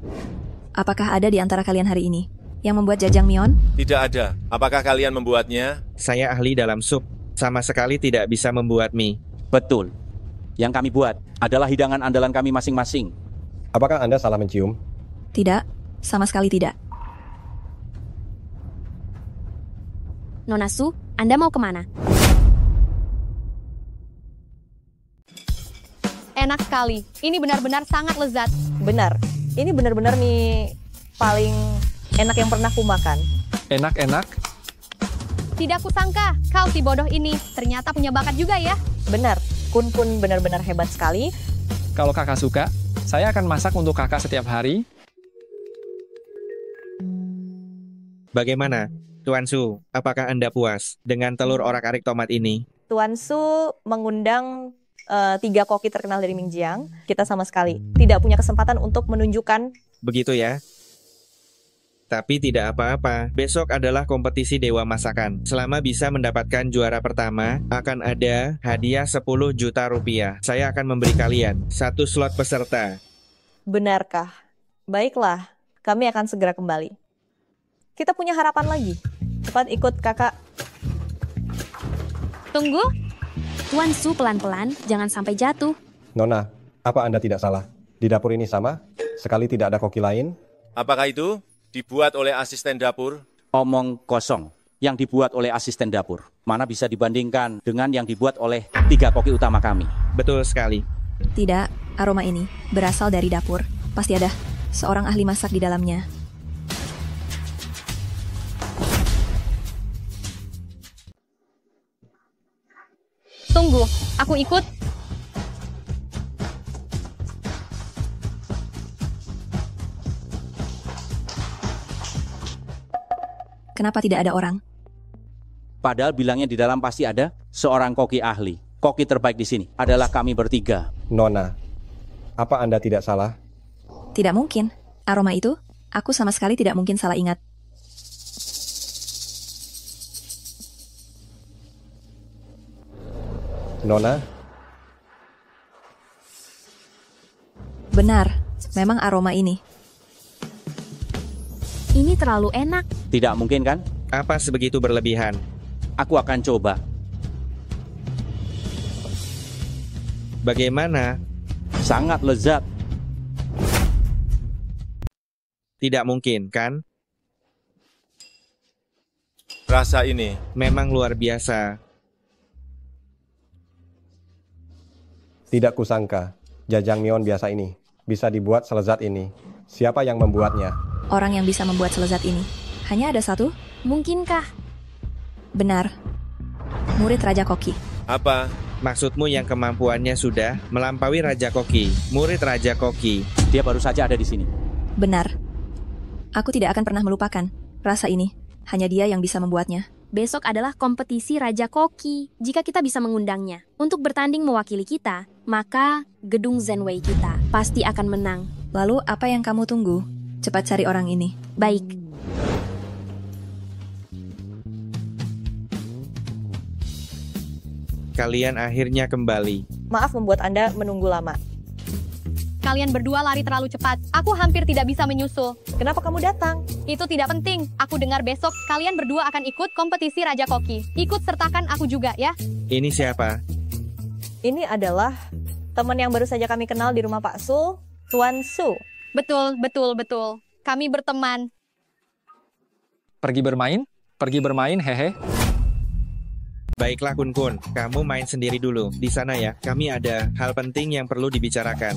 Apakah ada di antara kalian hari ini yang membuat jajangmyeon?
Tidak ada. Apakah kalian membuatnya?
Saya ahli dalam sup. Sama sekali tidak bisa membuat mie.
Betul. Yang kami buat adalah hidangan andalan kami masing-masing.
Apakah Anda salah mencium?
Tidak, sama sekali tidak.
Nona Su, Anda mau kemana?
Enak sekali. Ini benar-benar sangat lezat.
Benar. Ini benar-benar mie paling enak yang pernah ku makan.
Enak-enak?
Tidak kusangka, kau si bodoh ini ternyata punya bakat juga ya.
Benar, Kun pun benar-benar hebat sekali.
Kalau kakak suka, saya akan masak untuk kakak setiap hari.
Bagaimana, Tuan Su? Apakah Anda puas dengan telur orak-arik tomat ini?
Tuan Su mengundang 3 koki terkenal dari Mingjiang. Kita sama sekali tidak punya kesempatan untuk menunjukkan.
Begitu ya? Tapi tidak apa-apa, besok adalah kompetisi Dewa Masakan. Selama bisa mendapatkan juara pertama, akan ada hadiah 10 juta rupiah. Saya akan memberi kalian 1 slot peserta.
Benarkah? Baiklah, kami akan segera kembali. Kita punya harapan lagi. Cepat ikut kakak.
Tunggu.
Tuan Su pelan-pelan, jangan sampai jatuh.
Nona, apa Anda tidak salah? Di dapur ini sama? Sekali tidak ada koki lain?
Apakah itu dibuat oleh asisten dapur?
Omong kosong. Yang dibuat oleh asisten dapur. Mana bisa dibandingkan dengan yang dibuat oleh 3 koki utama kami.
Betul sekali.
Tidak, aroma ini berasal dari dapur. Pasti ada seorang ahli masak di dalamnya.
Tunggu, aku ikut.
Kenapa tidak ada orang?
Padahal bilangnya di dalam pasti ada seorang koki ahli. Koki terbaik di sini adalah kami bertiga.
Nona, apa Anda tidak salah?
Tidak mungkin. Aroma itu, aku sama sekali tidak mungkin salah ingat.
Nona?
Benar, memang aroma ini.
Ini terlalu enak.
Tidak mungkin kan?
Apa sebegitu berlebihan?
Aku akan coba.
Bagaimana?
Sangat lezat.
Tidak mungkin, kan?
Rasa ini
memang luar biasa.
Tidak kusangka, jajangmyeon biasa ini bisa dibuat selezat ini. Siapa yang membuatnya?
Orang yang bisa membuat selezat ini. Hanya ada satu?
Mungkinkah?
Benar. Murid Raja Koki.
Apa?
Maksudmu yang kemampuannya sudah melampaui Raja Koki, murid Raja Koki.
Dia baru saja ada di sini.
Benar. Aku tidak akan pernah melupakan rasa ini. Hanya dia yang bisa membuatnya.
Besok adalah kompetisi Raja Koki. Jika kita bisa mengundangnya untuk bertanding mewakili kita, maka gedung Zenwei kita pasti akan menang.
Lalu apa yang kamu tunggu? Cepat cari orang ini.
Baik.
Kalian akhirnya kembali.
Maaf membuat Anda menunggu lama.
Kalian berdua lari terlalu cepat. Aku hampir tidak bisa menyusul.
Kenapa kamu datang?
Itu tidak penting. Aku dengar besok kalian berdua akan ikut kompetisi Raja Koki. Ikut sertakan aku juga ya.
Ini siapa?
Ini adalah teman yang baru saja kami kenal di rumah Pak Su, Tuan Su.
Betul, betul, betul. Kami berteman.
Pergi bermain, hehe.
Baiklah Kun-kun, kamu main sendiri dulu. Di sana ya, kami ada hal penting yang perlu dibicarakan.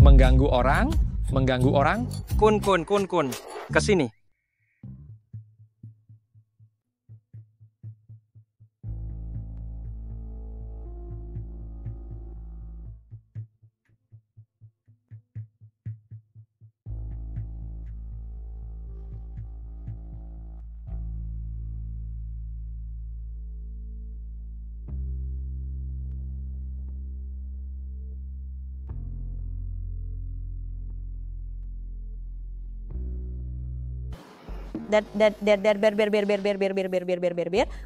Mengganggu orang?
Kun, kesini.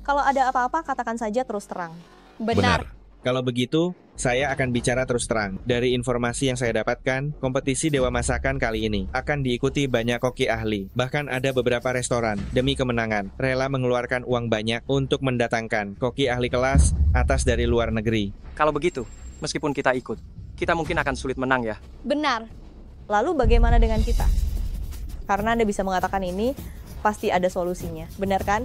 Kalau ada apa-apa katakan saja terus terang.
Benar. Kalau begitu, saya akan bicara terus terang. Dari informasi yang saya dapatkan, kompetisi Dewa Masakan kali ini akan diikuti banyak koki ahli. Bahkan ada beberapa restoran, demi kemenangan, rela mengeluarkan uang banyak untuk mendatangkan koki ahli kelas atas dari luar negeri.
Kalau begitu, meskipun kita ikut, kita mungkin akan sulit menang ya.
Benar. Lalu bagaimana dengan kita? Karena Anda bisa mengatakan ini, pasti ada solusinya. Benar kan?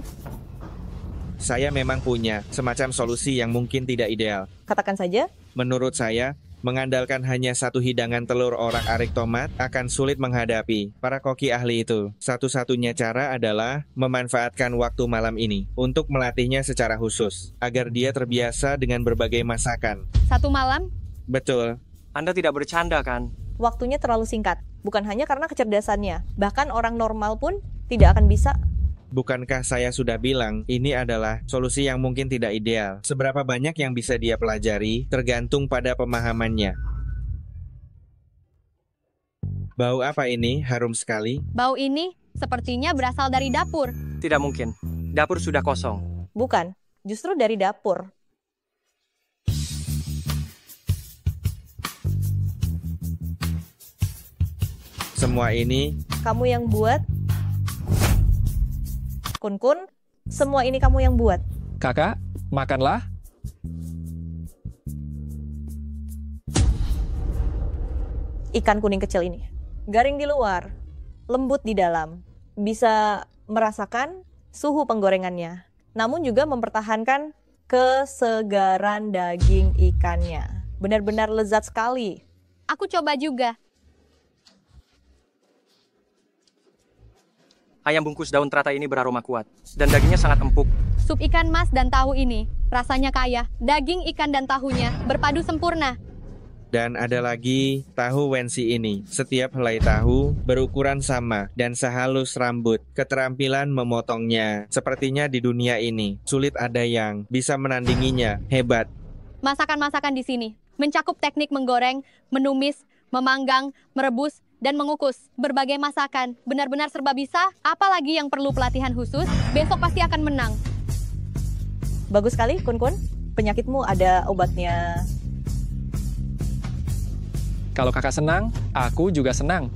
Saya memang punya semacam solusi yang mungkin tidak ideal.
Katakan saja.
Menurut saya, mengandalkan hanya satu hidangan telur orak-arik tomat akan sulit menghadapi para koki ahli itu. Satu-satunya cara adalah memanfaatkan waktu malam ini untuk melatihnya secara khusus, agar dia terbiasa dengan berbagai masakan.
1 malam?
Betul.
Anda tidak bercanda kan?
Waktunya terlalu singkat. Bukan hanya karena kecerdasannya. Bahkan orang normal pun tidak akan bisa.
Bukankah saya sudah bilang ini adalah solusi yang mungkin tidak ideal? Seberapa banyak yang bisa dia pelajari tergantung pada pemahamannya. Bau apa ini? Harum sekali.
Bau ini sepertinya berasal dari dapur.
Tidak mungkin. Dapur sudah kosong.
Bukan, justru dari dapur.
Semua ini
kamu yang buat? Kun, semua ini kamu yang buat.
Kakak, makanlah.
Ikan kuning kecil ini. Garing di luar, lembut di dalam. Bisa merasakan suhu penggorengannya. Namun juga mempertahankan kesegaran daging ikannya. Benar-benar lezat sekali.
Aku coba juga.
Ayam bungkus daun teratai ini beraroma kuat, dan dagingnya sangat empuk.
Sup ikan mas dan tahu ini rasanya kaya. Daging ikan dan tahunya berpadu sempurna.
Dan ada lagi tahu wensi ini. Setiap helai tahu berukuran sama dan sehalus rambut. Keterampilan memotongnya sepertinya di dunia ini sulit ada yang bisa menandinginya. Hebat.
Masakan-masakan di sini mencakup teknik menggoreng, menumis, memanggang, merebus, dan mengukus. Berbagai masakan, benar-benar serba bisa. Apalagi yang perlu pelatihan khusus, besok pasti akan menang.
Bagus sekali, Kun. Penyakitmu ada obatnya.
Kalau kakak senang, aku juga senang.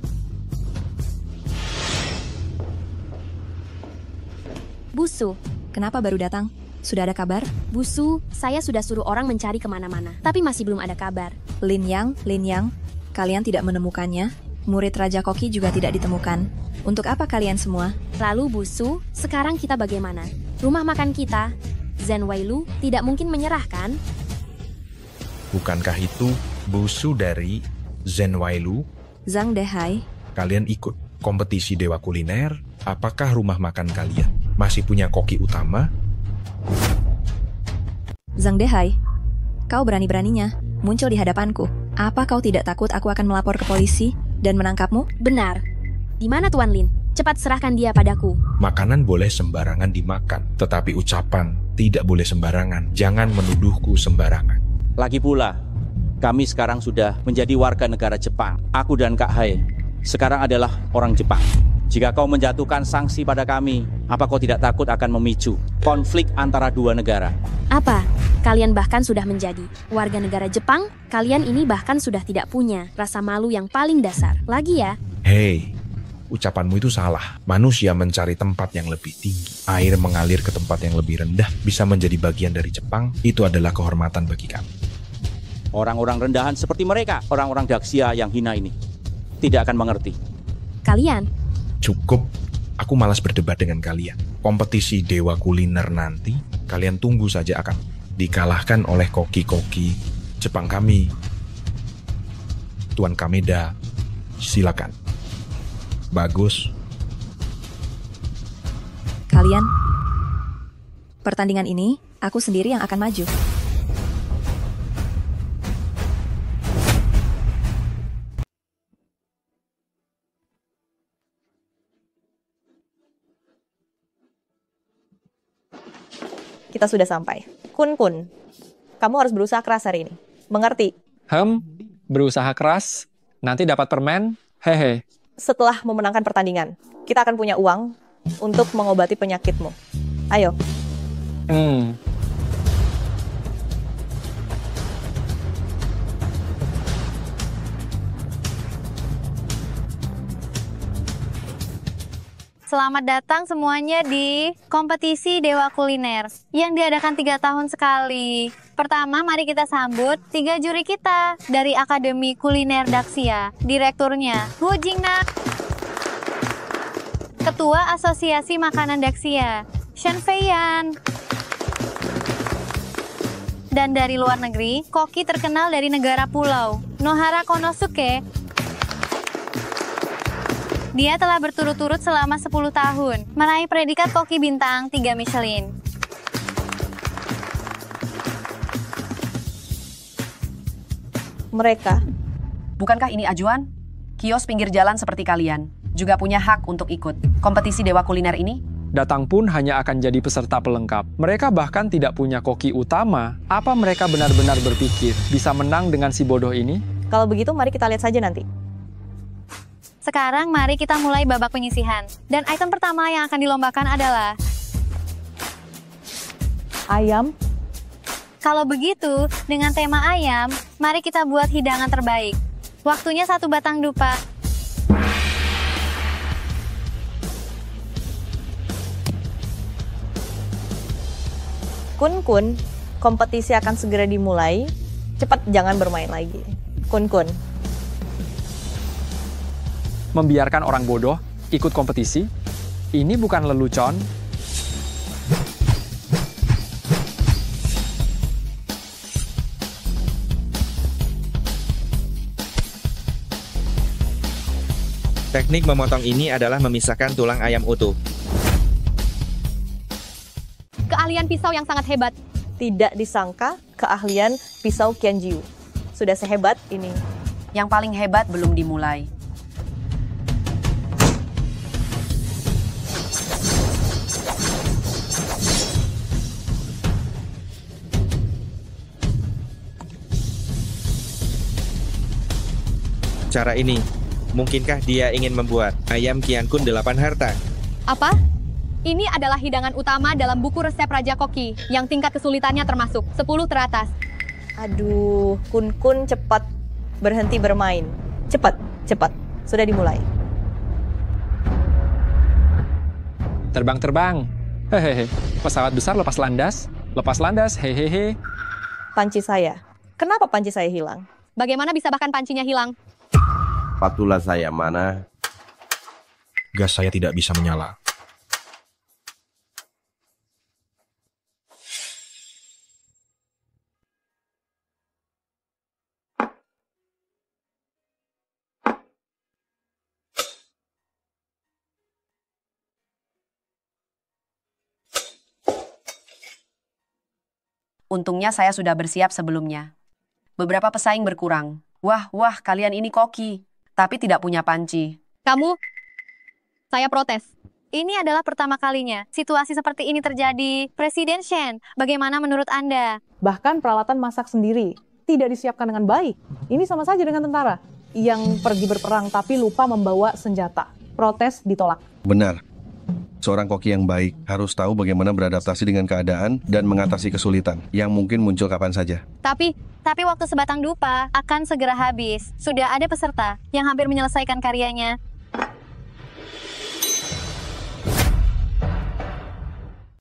Busu, kenapa baru datang? Sudah ada kabar?
Busu, saya sudah suruh orang mencari kemana-mana, tapi masih belum ada kabar.
Lin Yang, kalian tidak menemukannya? Murid Raja Koki juga tidak ditemukan. Untuk apa kalian semua?
Lalu Busu, sekarang kita bagaimana? Rumah makan kita, Zhen Wailu, tidak mungkin menyerah kan?
Bukankah itu Busu dari Zhen Wailu?
Zhang Dehai.
Kalian ikut kompetisi dewa kuliner? Apakah rumah makan kalian masih punya koki utama?
Zhang Dehai, kau berani-beraninya muncul di hadapanku. Apa kau tidak takut aku akan melapor ke polisi dan menangkapmu?
Benar. Di mana Tuan Lin? Cepat serahkan dia padaku.
Makanan boleh sembarangan dimakan, tetapi ucapan tidak boleh sembarangan. Jangan menuduhku sembarangan.
Lagi pula, kami sekarang sudah menjadi warga negara Jepang. Aku dan Kak Hai sekarang adalah orang Jepang. Jika kau menjatuhkan sanksi pada kami, apa kau tidak takut akan memicu konflik antara dua negara?
Apa? Kalian bahkan sudah menjadi warga negara Jepang? Kalian ini bahkan sudah tidak punya rasa malu yang paling dasar. Lagi ya?
Hei, ucapanmu itu salah. Manusia mencari tempat yang lebih tinggi. Air mengalir ke tempat yang lebih rendah. Bisa menjadi bagian dari Jepang. Itu adalah kehormatan bagi kami.
Orang-orang rendahan seperti mereka, orang-orang Daxia yang hina ini, tidak akan mengerti.
Kalian?
Cukup, aku malas berdebat dengan kalian. Kompetisi dewa kuliner nanti, kalian tunggu saja akan dikalahkan oleh koki-koki Jepang kami. Tuan Kameda, silakan. Bagus.
Kalian, pertandingan ini, aku sendiri yang akan maju.
Kita sudah sampai. Kun, kamu harus berusaha keras hari ini. Mengerti?
Berusaha keras, nanti dapat permen, hehe.
Setelah memenangkan pertandingan, kita akan punya uang untuk mengobati penyakitmu. Ayo.
Selamat datang semuanya di kompetisi Dewa Kuliner yang diadakan 3 tahun sekali. Pertama, mari kita sambut 3 juri kita dari Akademi Kuliner Daxia. Direkturnya, Hu Jingnak. Ketua Asosiasi Makanan Daxia, Shen Feiyan. Dan dari luar negeri, koki terkenal dari negara pulau, Nohara Konosuke. Dia telah berturut-turut selama 10 tahun, meraih predikat koki bintang 3 Michelin.
Mereka.
Bukankah ini ajuan? Kios pinggir jalan seperti kalian juga punya hak untuk ikut kompetisi Dewa Kuliner ini?
Datang pun hanya akan jadi peserta pelengkap. Mereka bahkan tidak punya koki utama. Apa mereka benar-benar berpikir bisa menang dengan si bodoh ini?
Kalau begitu, mari kita lihat saja nanti.
Sekarang mari kita mulai babak penyisihan. Dan item pertama yang akan dilombakan adalah
ayam.
Kalau begitu, dengan tema ayam, mari kita buat hidangan terbaik. Waktunya 1 batang dupa.
Kun, kompetisi akan segera dimulai. Cepat, jangan bermain lagi. Kun.
Membiarkan orang bodoh ikut kompetisi? Ini bukan lelucon.
Teknik memotong ini adalah memisahkan tulang ayam utuh.
Keahlian pisau yang sangat hebat.
Tidak disangka keahlian pisau Qianjiu. Sudah sehebat ini.
Yang paling hebat belum dimulai.
Cara ini, mungkinkah dia ingin membuat ayam Qiankun 8 harta?
Apa? Ini adalah hidangan utama dalam buku resep Raja Koki yang tingkat kesulitannya termasuk 10 teratas.
Aduh, Kun cepat berhenti bermain. Cepat. Sudah dimulai.
Terbang. Hehehe. Pesawat besar lepas landas. Hehehe.
Panci saya. Kenapa panci saya hilang?
Bagaimana bisa bahkan pancinya hilang?
Spatula saya mana?
Gas saya tidak bisa menyala.
Untungnya saya sudah bersiap sebelumnya. Beberapa pesaing berkurang. Wah, kalian ini koki, tapi tidak punya panci.
Saya protes. Ini adalah pertama kalinya situasi seperti ini terjadi. Presiden Shen, bagaimana menurut Anda?
Bahkan peralatan masak sendiri tidak disiapkan dengan baik. Ini sama saja dengan tentara yang pergi berperang tapi lupa membawa senjata. Protes ditolak.
Benar. Seorang koki yang baik harus tahu bagaimana beradaptasi dengan keadaan dan mengatasi kesulitan yang mungkin muncul kapan saja.
Tapi waktu sebatang dupa akan segera habis. Sudah ada peserta yang hampir menyelesaikan karyanya.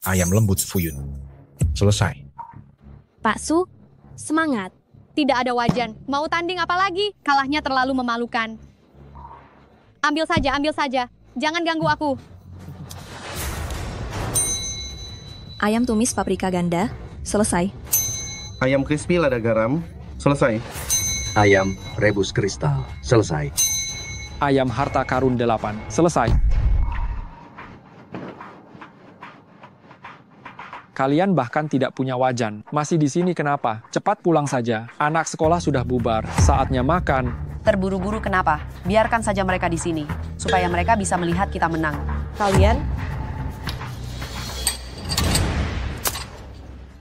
Ayam lembut Fuyun. Selesai.
Pak Su, semangat.
Tidak ada wajan. Mau tanding apa lagi? Kalahnya terlalu memalukan. Ambil saja. Jangan ganggu aku.
Ayam tumis paprika ganda, selesai.
Ayam crispy lada garam, selesai.
Ayam rebus kristal, selesai.
Ayam harta karun 8, selesai. Kalian bahkan tidak punya wajan. Masih di sini kenapa? Cepat pulang saja. Anak sekolah sudah bubar. Saatnya makan.
Terburu-buru kenapa? Biarkan saja mereka di sini, supaya mereka bisa melihat kita menang.
Kalian?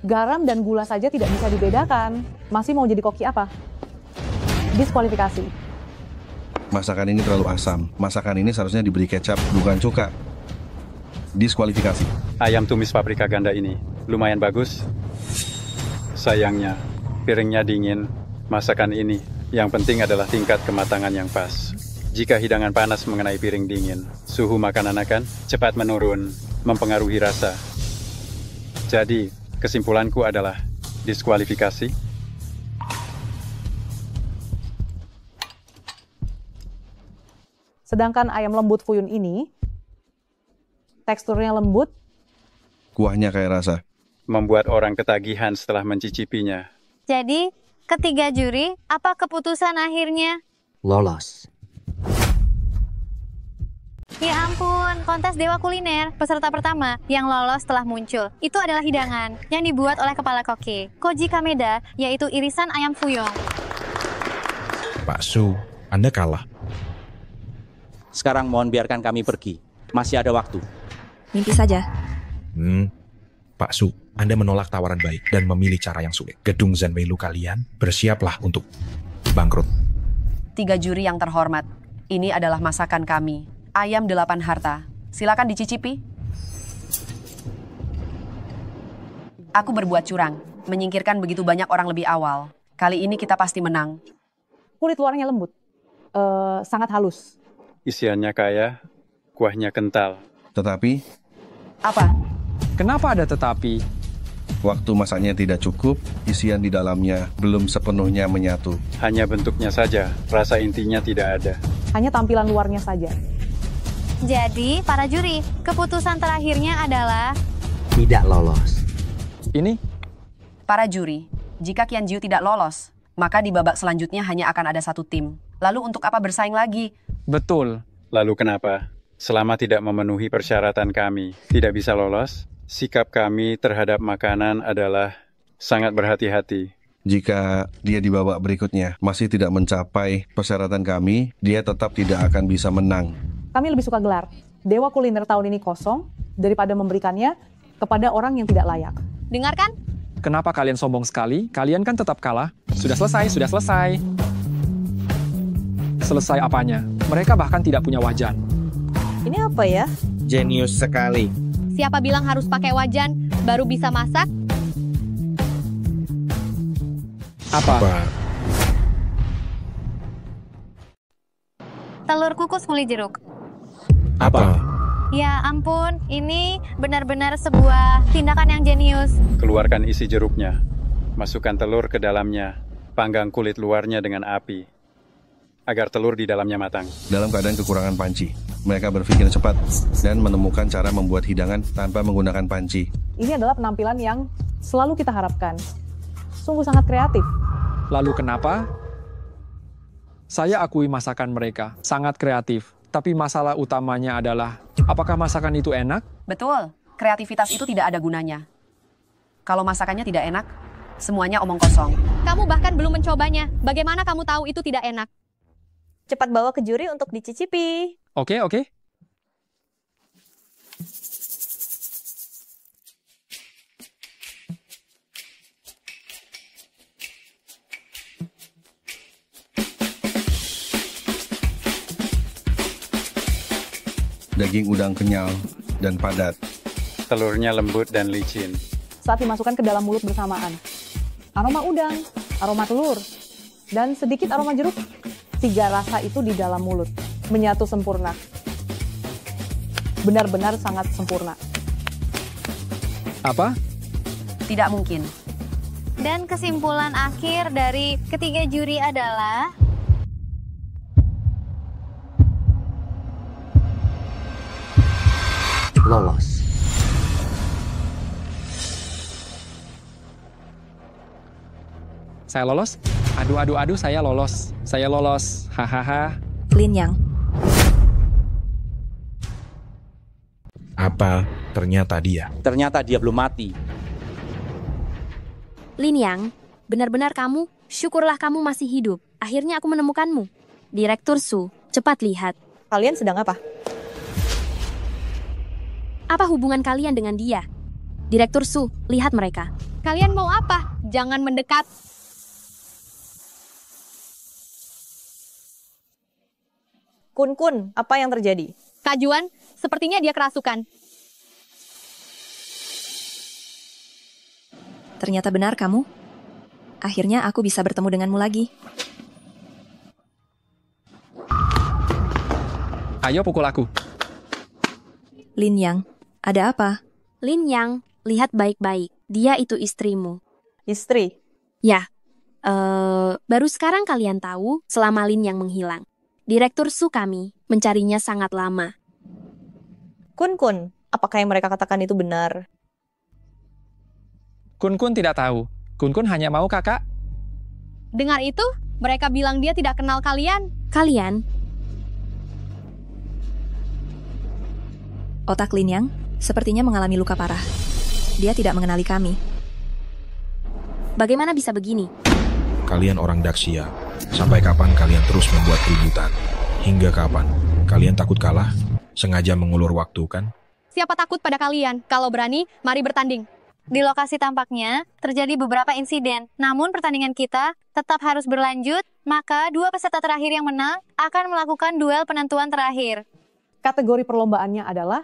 Garam dan gula saja tidak bisa dibedakan. Masih mau jadi koki apa? Diskualifikasi.
Masakan ini terlalu asam. Masakan ini seharusnya diberi kecap, bukan cuka. Diskualifikasi.
Ayam tumis paprika ganda ini lumayan bagus. Sayangnya, piringnya dingin. Masakan ini, yang penting adalah tingkat kematangan yang pas. Jika hidangan panas mengenai piring dingin, suhu makanan akan cepat menurun, mempengaruhi rasa. Jadi, kesimpulanku adalah diskualifikasi.
Sedangkan ayam lembut Fuyun ini, teksturnya lembut,
Kuahnya kayak rasa.
Membuat orang ketagihan setelah mencicipinya.
Jadi, ketiga juri, apa keputusan akhirnya?
Lolos.
Ya ampun, kontes Dewa Kuliner, peserta pertama yang lolos telah muncul. Itu adalah hidangan yang dibuat oleh kepala koki, Koji Kameda, yaitu irisan ayam fuyong.
Pak Su, Anda kalah.
Sekarang mohon biarkan kami pergi. Masih ada waktu.
Mimpi saja.
Pak Su, Anda menolak tawaran baik dan memilih cara yang sulit. Gedung Zenwei Lu kalian, bersiaplah untuk bangkrut.
3 juri yang terhormat, ini adalah masakan kami. Ayam 8 harta. Silakan dicicipi. Aku berbuat curang, menyingkirkan begitu banyak orang lebih awal. Kali ini kita pasti menang.
kulit luarnya lembut, sangat halus.
Isiannya kaya, kuahnya kental.
Tetapi,
apa?
Kenapa ada tetapi?
Waktu masaknya tidak cukup, isian di dalamnya belum sepenuhnya menyatu.
Hanya bentuknya saja, rasa intinya tidak ada.
Hanya tampilan luarnya saja.
Jadi, para juri, keputusan terakhirnya adalah
Tidak lolos.
Ini?
Para juri, jika Qian Jiu tidak lolos, maka di babak selanjutnya hanya akan ada 1 tim. Lalu untuk apa bersaing lagi?
Betul.
Lalu kenapa? Selama tidak memenuhi persyaratan kami, tidak bisa lolos? Sikap kami terhadap makanan adalah sangat berhati-hati.
Jika dia di babak berikutnya masih tidak mencapai persyaratan kami, dia tetap tidak akan bisa menang.
Kami lebih suka gelar Dewa Kuliner tahun ini kosong daripada memberikannya kepada orang yang tidak layak.
Dengarkan?
Kenapa kalian sombong sekali? Kalian kan tetap kalah. Sudah selesai, sudah selesai. Selesai apanya? Mereka bahkan tidak punya wajan.
Ini apa ya?
Jenius sekali.
Siapa bilang harus pakai wajan baru bisa masak?
Apa?
Telur kukus kulit jeruk.
Apa?
Ya ampun, ini benar-benar sebuah tindakan yang jenius.
Keluarkan isi jeruknya, masukkan telur ke dalamnya, panggang kulit luarnya dengan api, agar telur di dalamnya matang.
Dalam keadaan kekurangan panci, mereka berpikir cepat dan menemukan cara membuat hidangan tanpa menggunakan panci.
Ini adalah penampilan yang selalu kita harapkan. Sungguh sangat kreatif.
Lalu kenapa? Saya akui masakan mereka sangat kreatif, tapi masalah utamanya adalah apakah masakan itu enak?
Betul, kreativitas itu tidak ada gunanya. Kalau masakannya tidak enak, semuanya omong kosong.
Kamu bahkan belum mencobanya. Bagaimana kamu tahu itu tidak enak?
Cepat bawa ke juri untuk dicicipi.
Oke.
Daging udang kenyal dan padat.
Telurnya lembut dan licin.
Saat dimasukkan ke dalam mulut bersamaan. Aroma udang, aroma telur, dan sedikit aroma jeruk. 3 rasa itu di dalam mulut. Menyatu sempurna. Benar-benar sangat sempurna.
Apa?
Tidak mungkin.
Dan kesimpulan akhir dari ketiga juri adalah
Lolos.
Saya lolos? Aduh, saya lolos. Saya lolos. Hahaha.
Lin Yang.
Apa? Ternyata dia.
Ternyata dia belum mati.
Lin Yang, benar-benar kamu, syukurlah kamu masih hidup. Akhirnya aku menemukanmu. Direktur Su, cepat lihat.
Kalian sedang apa?
Apa hubungan kalian dengan dia? Direktur Su, lihat mereka.
kalian mau apa? Jangan mendekat.
Kun, apa yang terjadi?
Kak Juan, sepertinya dia kerasukan.
Ternyata benar kamu. Akhirnya aku bisa bertemu denganmu lagi.
Ayo pukul aku.
Lin Yang, ada apa?
Lin Yang, lihat baik-baik. Dia itu istrimu.
Istri?
Ya. Baru sekarang kalian tahu selama Lin Yang menghilang. Direktur Su kami mencarinya sangat lama.
Kun, apakah yang mereka katakan itu benar?
Kun tidak tahu. Kun hanya mau kakak.
Dengar itu, mereka bilang dia tidak kenal kalian.
Kalian?
Otak Lin Yang sepertinya mengalami luka parah. Dia tidak mengenali kami.
Bagaimana bisa begini?
Kalian orang Daxia, sampai kapan kalian terus membuat keributan? Hingga kapan? Kalian takut kalah? Sengaja mengulur waktu, kan?
Siapa takut pada kalian? Kalau berani, mari bertanding.
Di lokasi tampaknya terjadi beberapa insiden. Namun pertandingan kita tetap harus berlanjut, maka dua peserta terakhir yang menang akan melakukan duel penentuan terakhir.
Kategori perlombaannya adalah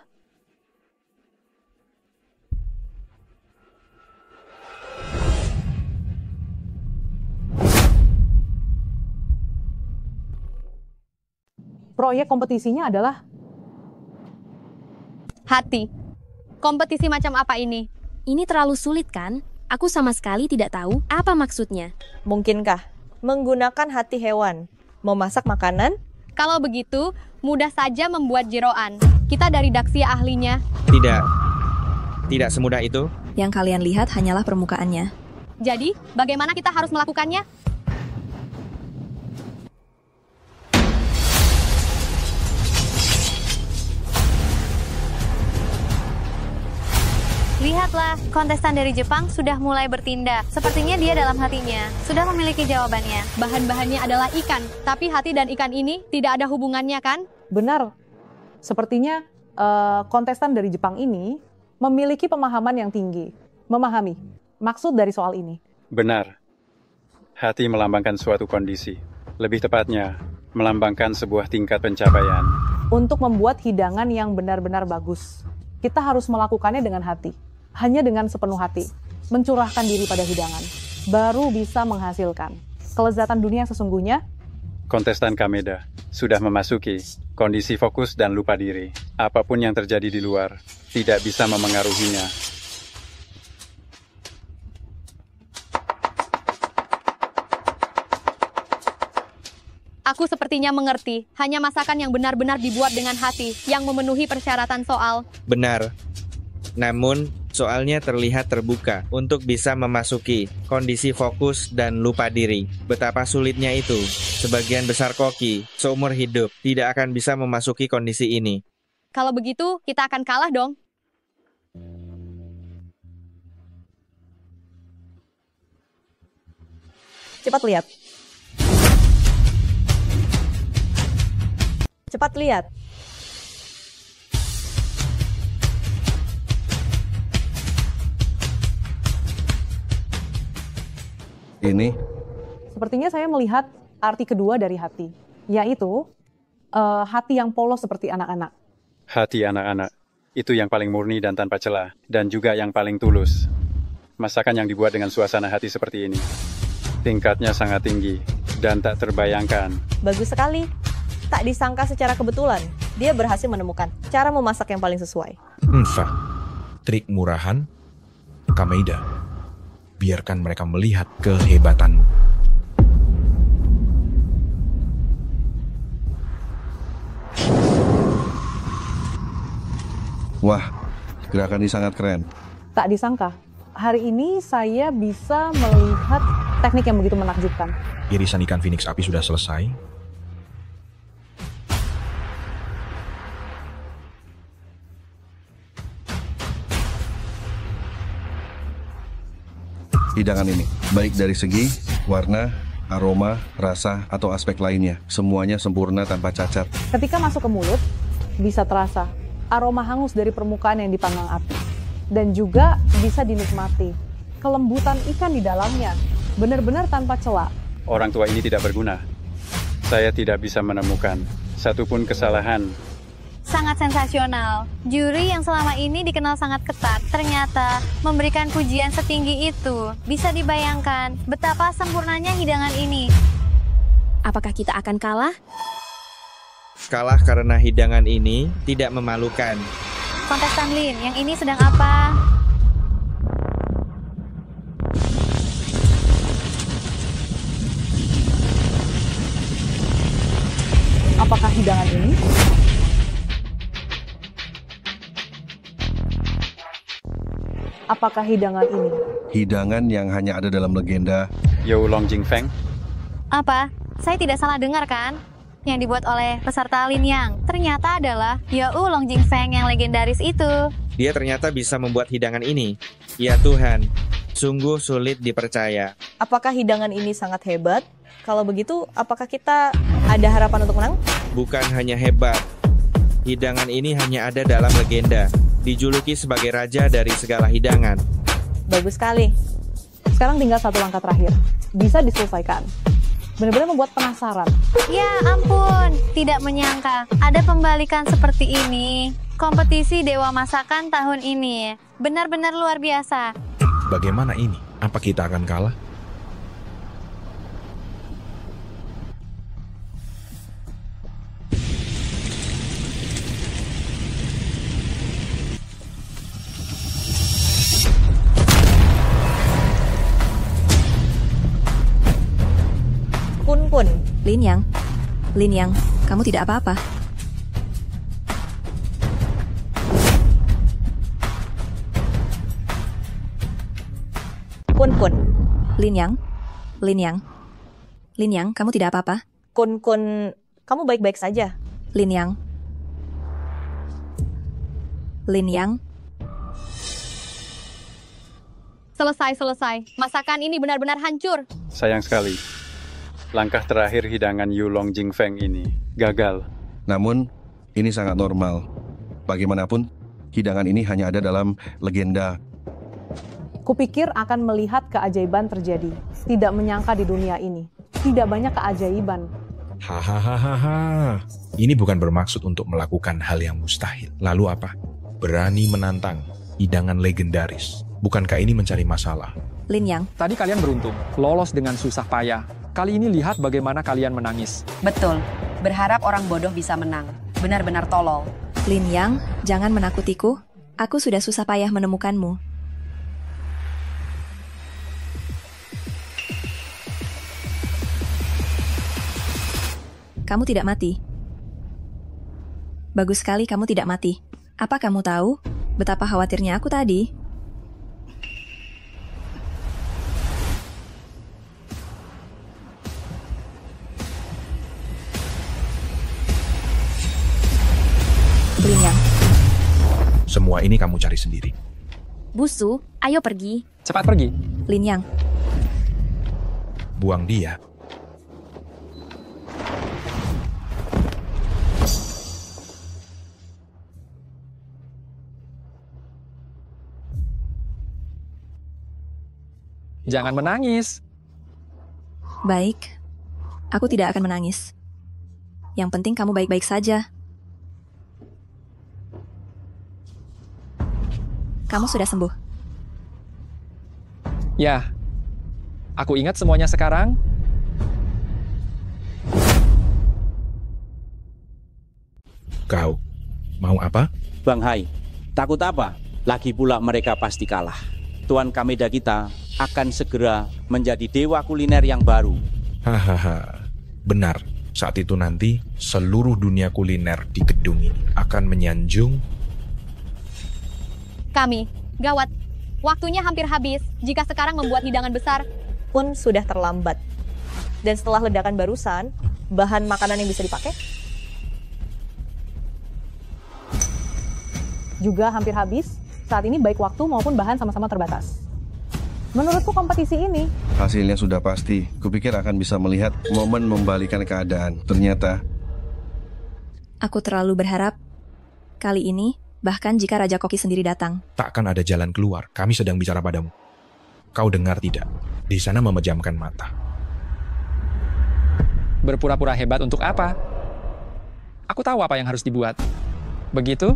proyek kompetisinya adalah
hati. Kompetisi macam apa ini?
Ini terlalu sulit kan? Aku sama sekali tidak tahu apa maksudnya.
Mungkinkah menggunakan hati hewan memasak makanan?
Kalau begitu, mudah saja membuat jeroan. Kita dari Daxia ahlinya.
Tidak semudah itu.
Yang kalian lihat hanyalah permukaannya.
Jadi, bagaimana kita harus melakukannya?
Lihatlah, kontestan dari Jepang sudah mulai bertindak. Sepertinya dia dalam hatinya sudah memiliki jawabannya.
Bahan-bahannya adalah ikan, tapi hati dan ikan ini tidak ada hubungannya kan?
benar. Sepertinya kontestan dari Jepang ini memiliki pemahaman yang tinggi. Memahami maksud dari soal ini.
Benar. Hati melambangkan suatu kondisi. Lebih tepatnya, melambangkan sebuah tingkat pencapaian.
Untuk membuat hidangan yang benar-benar bagus, kita harus melakukannya dengan hati. Hanya dengan sepenuh hati, mencurahkan diri pada hidangan, baru bisa menghasilkan kelezatan dunia yang sesungguhnya.
Kontestan Kameda sudah memasuki kondisi fokus dan lupa diri. Apapun yang terjadi di luar tidak bisa memengaruhinya.
Aku sepertinya mengerti. Hanya masakan yang benar-benar dibuat dengan hati yang memenuhi persyaratan soal.
Benar. Namun, soalnya terlihat terbuka untuk bisa memasuki kondisi fokus dan lupa diri. Betapa sulitnya itu. Sebagian besar koki seumur hidup tidak akan bisa memasuki kondisi ini.
Kalau begitu, kita akan kalah dong.
Cepat lihat. Cepat lihat.
Ini
Sepertinya saya melihat arti kedua dari hati, yaitu hati yang polos seperti anak-anak.
Hati anak-anak, itu yang paling murni dan tanpa celah, dan juga yang paling tulus. Masakan yang dibuat dengan suasana hati seperti ini. Tingkatnya sangat tinggi, dan tak terbayangkan.
Bagus sekali. Tak disangka secara kebetulan, dia berhasil menemukan cara memasak yang paling sesuai.
Entah, trik murahan, Kameda. Biarkan mereka melihat kehebatanmu.
Wah, gerakan ini sangat keren.
Tak disangka, hari ini saya bisa melihat teknik yang begitu menakjubkan.
Irisan ikan Phoenix api sudah selesai.
Hidangan ini, baik dari segi warna, aroma, rasa, atau aspek lainnya, semuanya sempurna tanpa cacat.
Ketika masuk ke mulut, bisa terasa aroma hangus dari permukaan yang dipanggang api. Dan juga bisa dinikmati kelembutan ikan di dalamnya, benar-benar tanpa celah.
Orang tua ini tidak berguna. Saya tidak bisa menemukan satupun kesalahan.
sangat sensasional. Juri yang selama ini dikenal sangat ketat, ternyata memberikan pujian setinggi itu. Bisa dibayangkan betapa sempurnanya hidangan ini.
Apakah kita akan kalah?
Kalah karena hidangan ini tidak memalukan.
Kontestan Lin, yang ini sedang apa?
Apakah hidangan ini? Apakah hidangan ini?
Hidangan yang hanya ada dalam legenda
You Long Jingfeng.
Apa? Saya tidak salah dengar kan? Yang dibuat oleh peserta Lin Yang ternyata adalah You Long Jingfeng yang legendaris itu.
Dia ternyata bisa membuat hidangan ini. Ya Tuhan, sungguh sulit dipercaya.
Apakah hidangan ini sangat hebat? Kalau begitu, apakah kita ada harapan untuk menang?
Bukan hanya hebat, hidangan ini hanya ada dalam legenda. Dijuluki sebagai raja dari segala hidangan.
Bagus sekali.
Sekarang tinggal satu langkah terakhir. Bisa diselesaikan. Benar-benar membuat penasaran.
Ya ampun, tidak menyangka ada pembalikan seperti ini. Kompetisi Dewa Masakan tahun ini benar-benar luar biasa.
Bagaimana ini? Apa kita akan kalah?
Kun.
Lin Yang, kamu tidak apa-apa.
Kun.
Lin Yang, kamu tidak apa-apa.
Kun, kamu baik-baik saja.
Lin Yang.
Selesai. Masakan ini benar-benar hancur.
Sayang sekali. Langkah terakhir hidangan You Long Jingfeng ini gagal.
Namun, ini sangat normal. Bagaimanapun, hidangan ini hanya ada dalam legenda.
Kupikir akan melihat keajaiban terjadi. Tidak menyangka di dunia ini. Tidak banyak keajaiban.
Hahaha. Ini bukan bermaksud untuk melakukan hal yang mustahil. Lalu apa? Berani menantang hidangan legendaris. Bukankah ini mencari masalah?
Lin Yang.
Tadi kalian beruntung, lolos dengan susah payah. Kali ini lihat bagaimana kalian menangis.
Betul, berharap orang bodoh bisa menang. Benar-benar tolol.
Lin Yang, jangan menakutiku. Aku sudah susah payah menemukanmu. Kamu tidak mati. Bagus sekali kamu tidak mati. Apa kamu tahu betapa khawatirnya aku tadi? Lin Yang.
Semua ini kamu cari sendiri.
Busu, ayo pergi.
Cepat pergi.
Lin Yang.
Buang dia.
Jangan menangis.
Baik, aku tidak akan menangis. Yang penting kamu baik-baik saja. Kamu sudah sembuh.
Ya, aku ingat semuanya sekarang.
Kau mau apa?
Bang Hai, takut apa? Lagi pula mereka pasti kalah. Tuan Kameda kita akan segera menjadi dewa kuliner yang baru.
Hahaha, benar. Saat itu nanti, seluruh dunia kuliner di gedung ini akan menyanjung.
Kami, gawat. Waktunya hampir habis. Jika sekarang membuat hidangan besar,
pun sudah terlambat. Dan setelah ledakan barusan, bahan makanan yang bisa dipakai
juga hampir habis. Saat ini baik waktu maupun bahan sama-sama terbatas. Menurutku kompetisi ini
Hasilnya sudah pasti. Kupikir akan bisa melihat momen membalikan keadaan. Ternyata
aku terlalu berharap kali ini. Bahkan jika Raja Koki sendiri datang.
Takkan ada jalan keluar. Kami sedang bicara padamu. Kau dengar tidak? Di sana memejamkan mata.
Berpura-pura hebat untuk apa? Aku tahu apa yang harus dibuat. Begitu?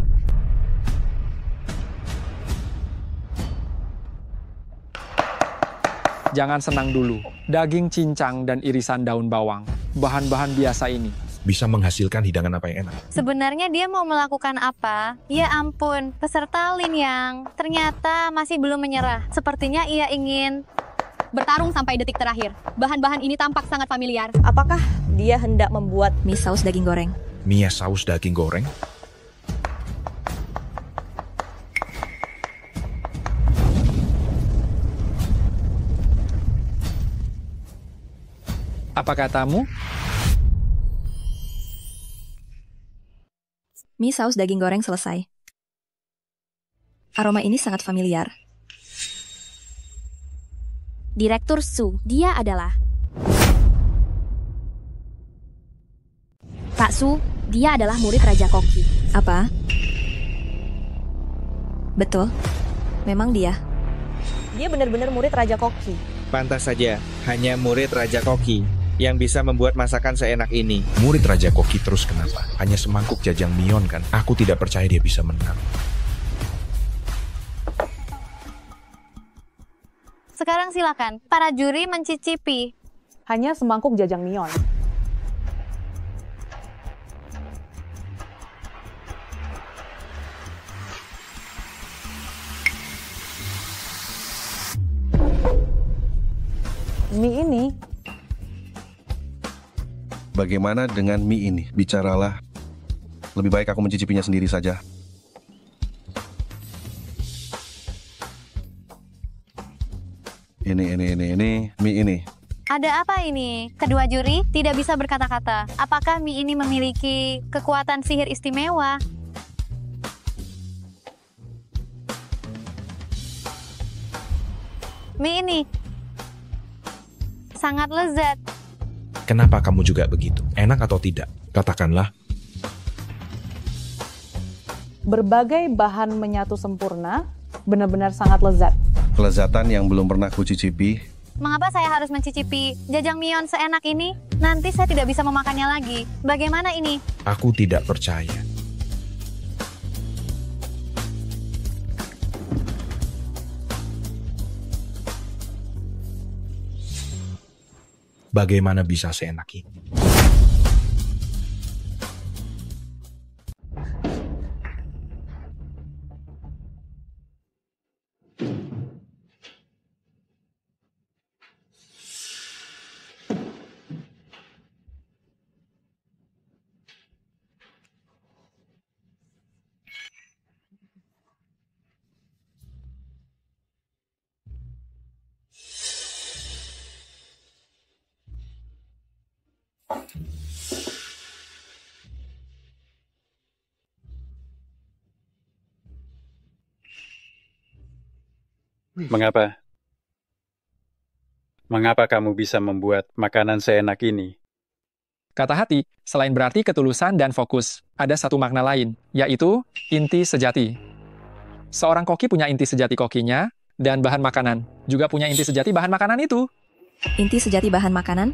Jangan senang dulu. Daging cincang dan irisan daun bawang. Bahan-bahan biasa ini
bisa menghasilkan hidangan apa yang enak.
Sebenarnya dia mau melakukan apa? Ya ampun, peserta Lin Yang ternyata masih belum menyerah. Sepertinya ia ingin
bertarung sampai detik terakhir. Bahan-bahan ini tampak sangat familiar.
Apakah dia hendak membuat
mie saus daging goreng?
Mie saus daging goreng?
Apa katamu?
Mie saus daging goreng selesai. Aroma ini sangat familiar.
Direktur Su, dia adalah Pak Su, dia adalah murid Raja Koki.
Apa? Betul, memang dia.
Dia benar-benar murid Raja Koki.
Pantas saja, hanya murid Raja Koki yang bisa membuat masakan seenak ini.
Murid Raja Koki terus kenapa? Hanya semangkuk jajang mion kan? Aku tidak percaya dia bisa menang.
Sekarang silakan, para juri mencicipi.
Hanya semangkuk jajang mion. Mie ini.
Bagaimana dengan mie ini? Bicaralah. Lebih baik aku mencicipinya sendiri saja. Ini, mie ini.
Ada apa ini? Kedua juri tidak bisa berkata-kata. Apakah mie ini memiliki kekuatan sihir istimewa? Mie ini sangat lezat.
Kenapa kamu juga begitu? Enak atau tidak? Katakanlah.
Berbagai bahan menyatu sempurna, benar-benar sangat lezat.
Kelezatan yang belum pernah kucicipi.
Mengapa saya harus mencicipi jajang mion seenak ini? Nanti saya tidak bisa memakannya lagi. Bagaimana ini?
Aku tidak percaya. Bagaimana bisa seenak ini?
Mengapa? Mengapa kamu bisa membuat makanan seenak ini?
Kata hati, selain berarti ketulusan dan fokus, ada satu makna lain, yaitu inti sejati. Seorang koki punya inti sejati kokinya, dan bahan makanan juga punya inti sejati bahan makanan itu.
Inti sejati bahan makanan?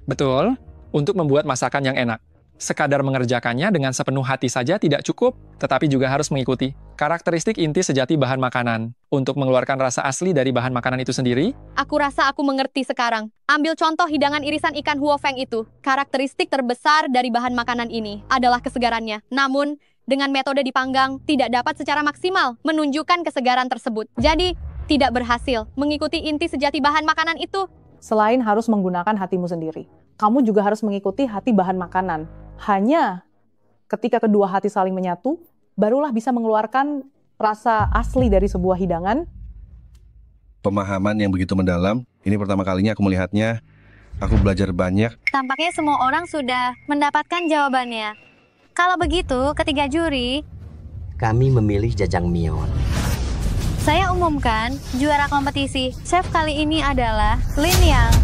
Betul, untuk membuat masakan yang enak. Sekadar mengerjakannya dengan sepenuh hati saja tidak cukup, tetapi juga harus mengikuti karakteristik inti sejati bahan makanan. Untuk mengeluarkan rasa asli dari bahan makanan itu sendiri,
aku rasa aku mengerti sekarang. Ambil contoh hidangan irisan ikan huofeng itu. Karakteristik terbesar dari bahan makanan ini adalah kesegarannya. Namun, dengan metode dipanggang, tidak dapat secara maksimal menunjukkan kesegaran tersebut. Jadi, tidak berhasil mengikuti inti sejati bahan makanan itu.
Selain harus menggunakan hatimu sendiri, kamu juga harus mengikuti hati bahan makanan. Hanya ketika kedua hati saling menyatu, barulah bisa mengeluarkan rasa asli dari sebuah hidangan.
Pemahaman yang begitu mendalam, ini pertama kalinya aku melihatnya. Aku belajar banyak.
Tampaknya semua orang sudah mendapatkan jawabannya. Kalau begitu, ketiga juri,
kami memilih jajang mion.
Saya umumkan juara kompetisi. Chef kali ini adalah Lin Yang.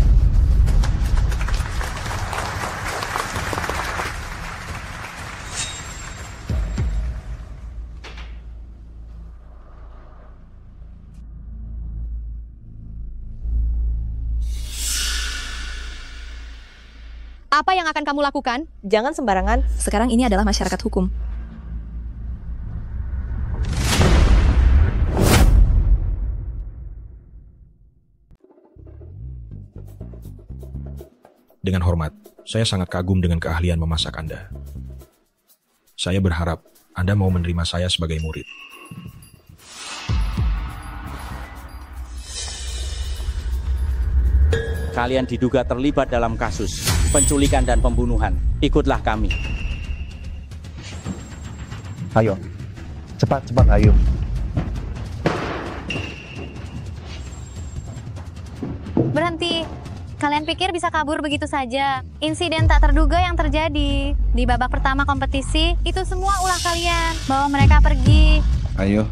Apa yang akan kamu lakukan?
Jangan sembarangan.
Sekarang ini adalah masyarakat hukum.
Dengan hormat, saya sangat kagum dengan keahlian memasak Anda. Saya berharap Anda mau menerima saya sebagai murid.
Kalian diduga terlibat dalam kasus penculikan dan pembunuhan. Ikutlah kami.
Ayo, cepat, ayo.
Berhenti. Kalian pikir bisa kabur begitu saja? Insiden tak terduga yang terjadi. Di babak pertama kompetisi, itu semua ulah kalian. Bawa mereka pergi.
Ayo.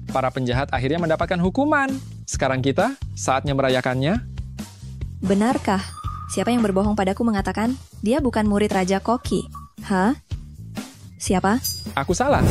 Para penjahat akhirnya mendapatkan hukuman. Sekarang kita saatnya merayakannya.
Benarkah? Siapa yang berbohong padaku mengatakan dia bukan murid Raja Koki? Hah? Siapa?
Aku salah.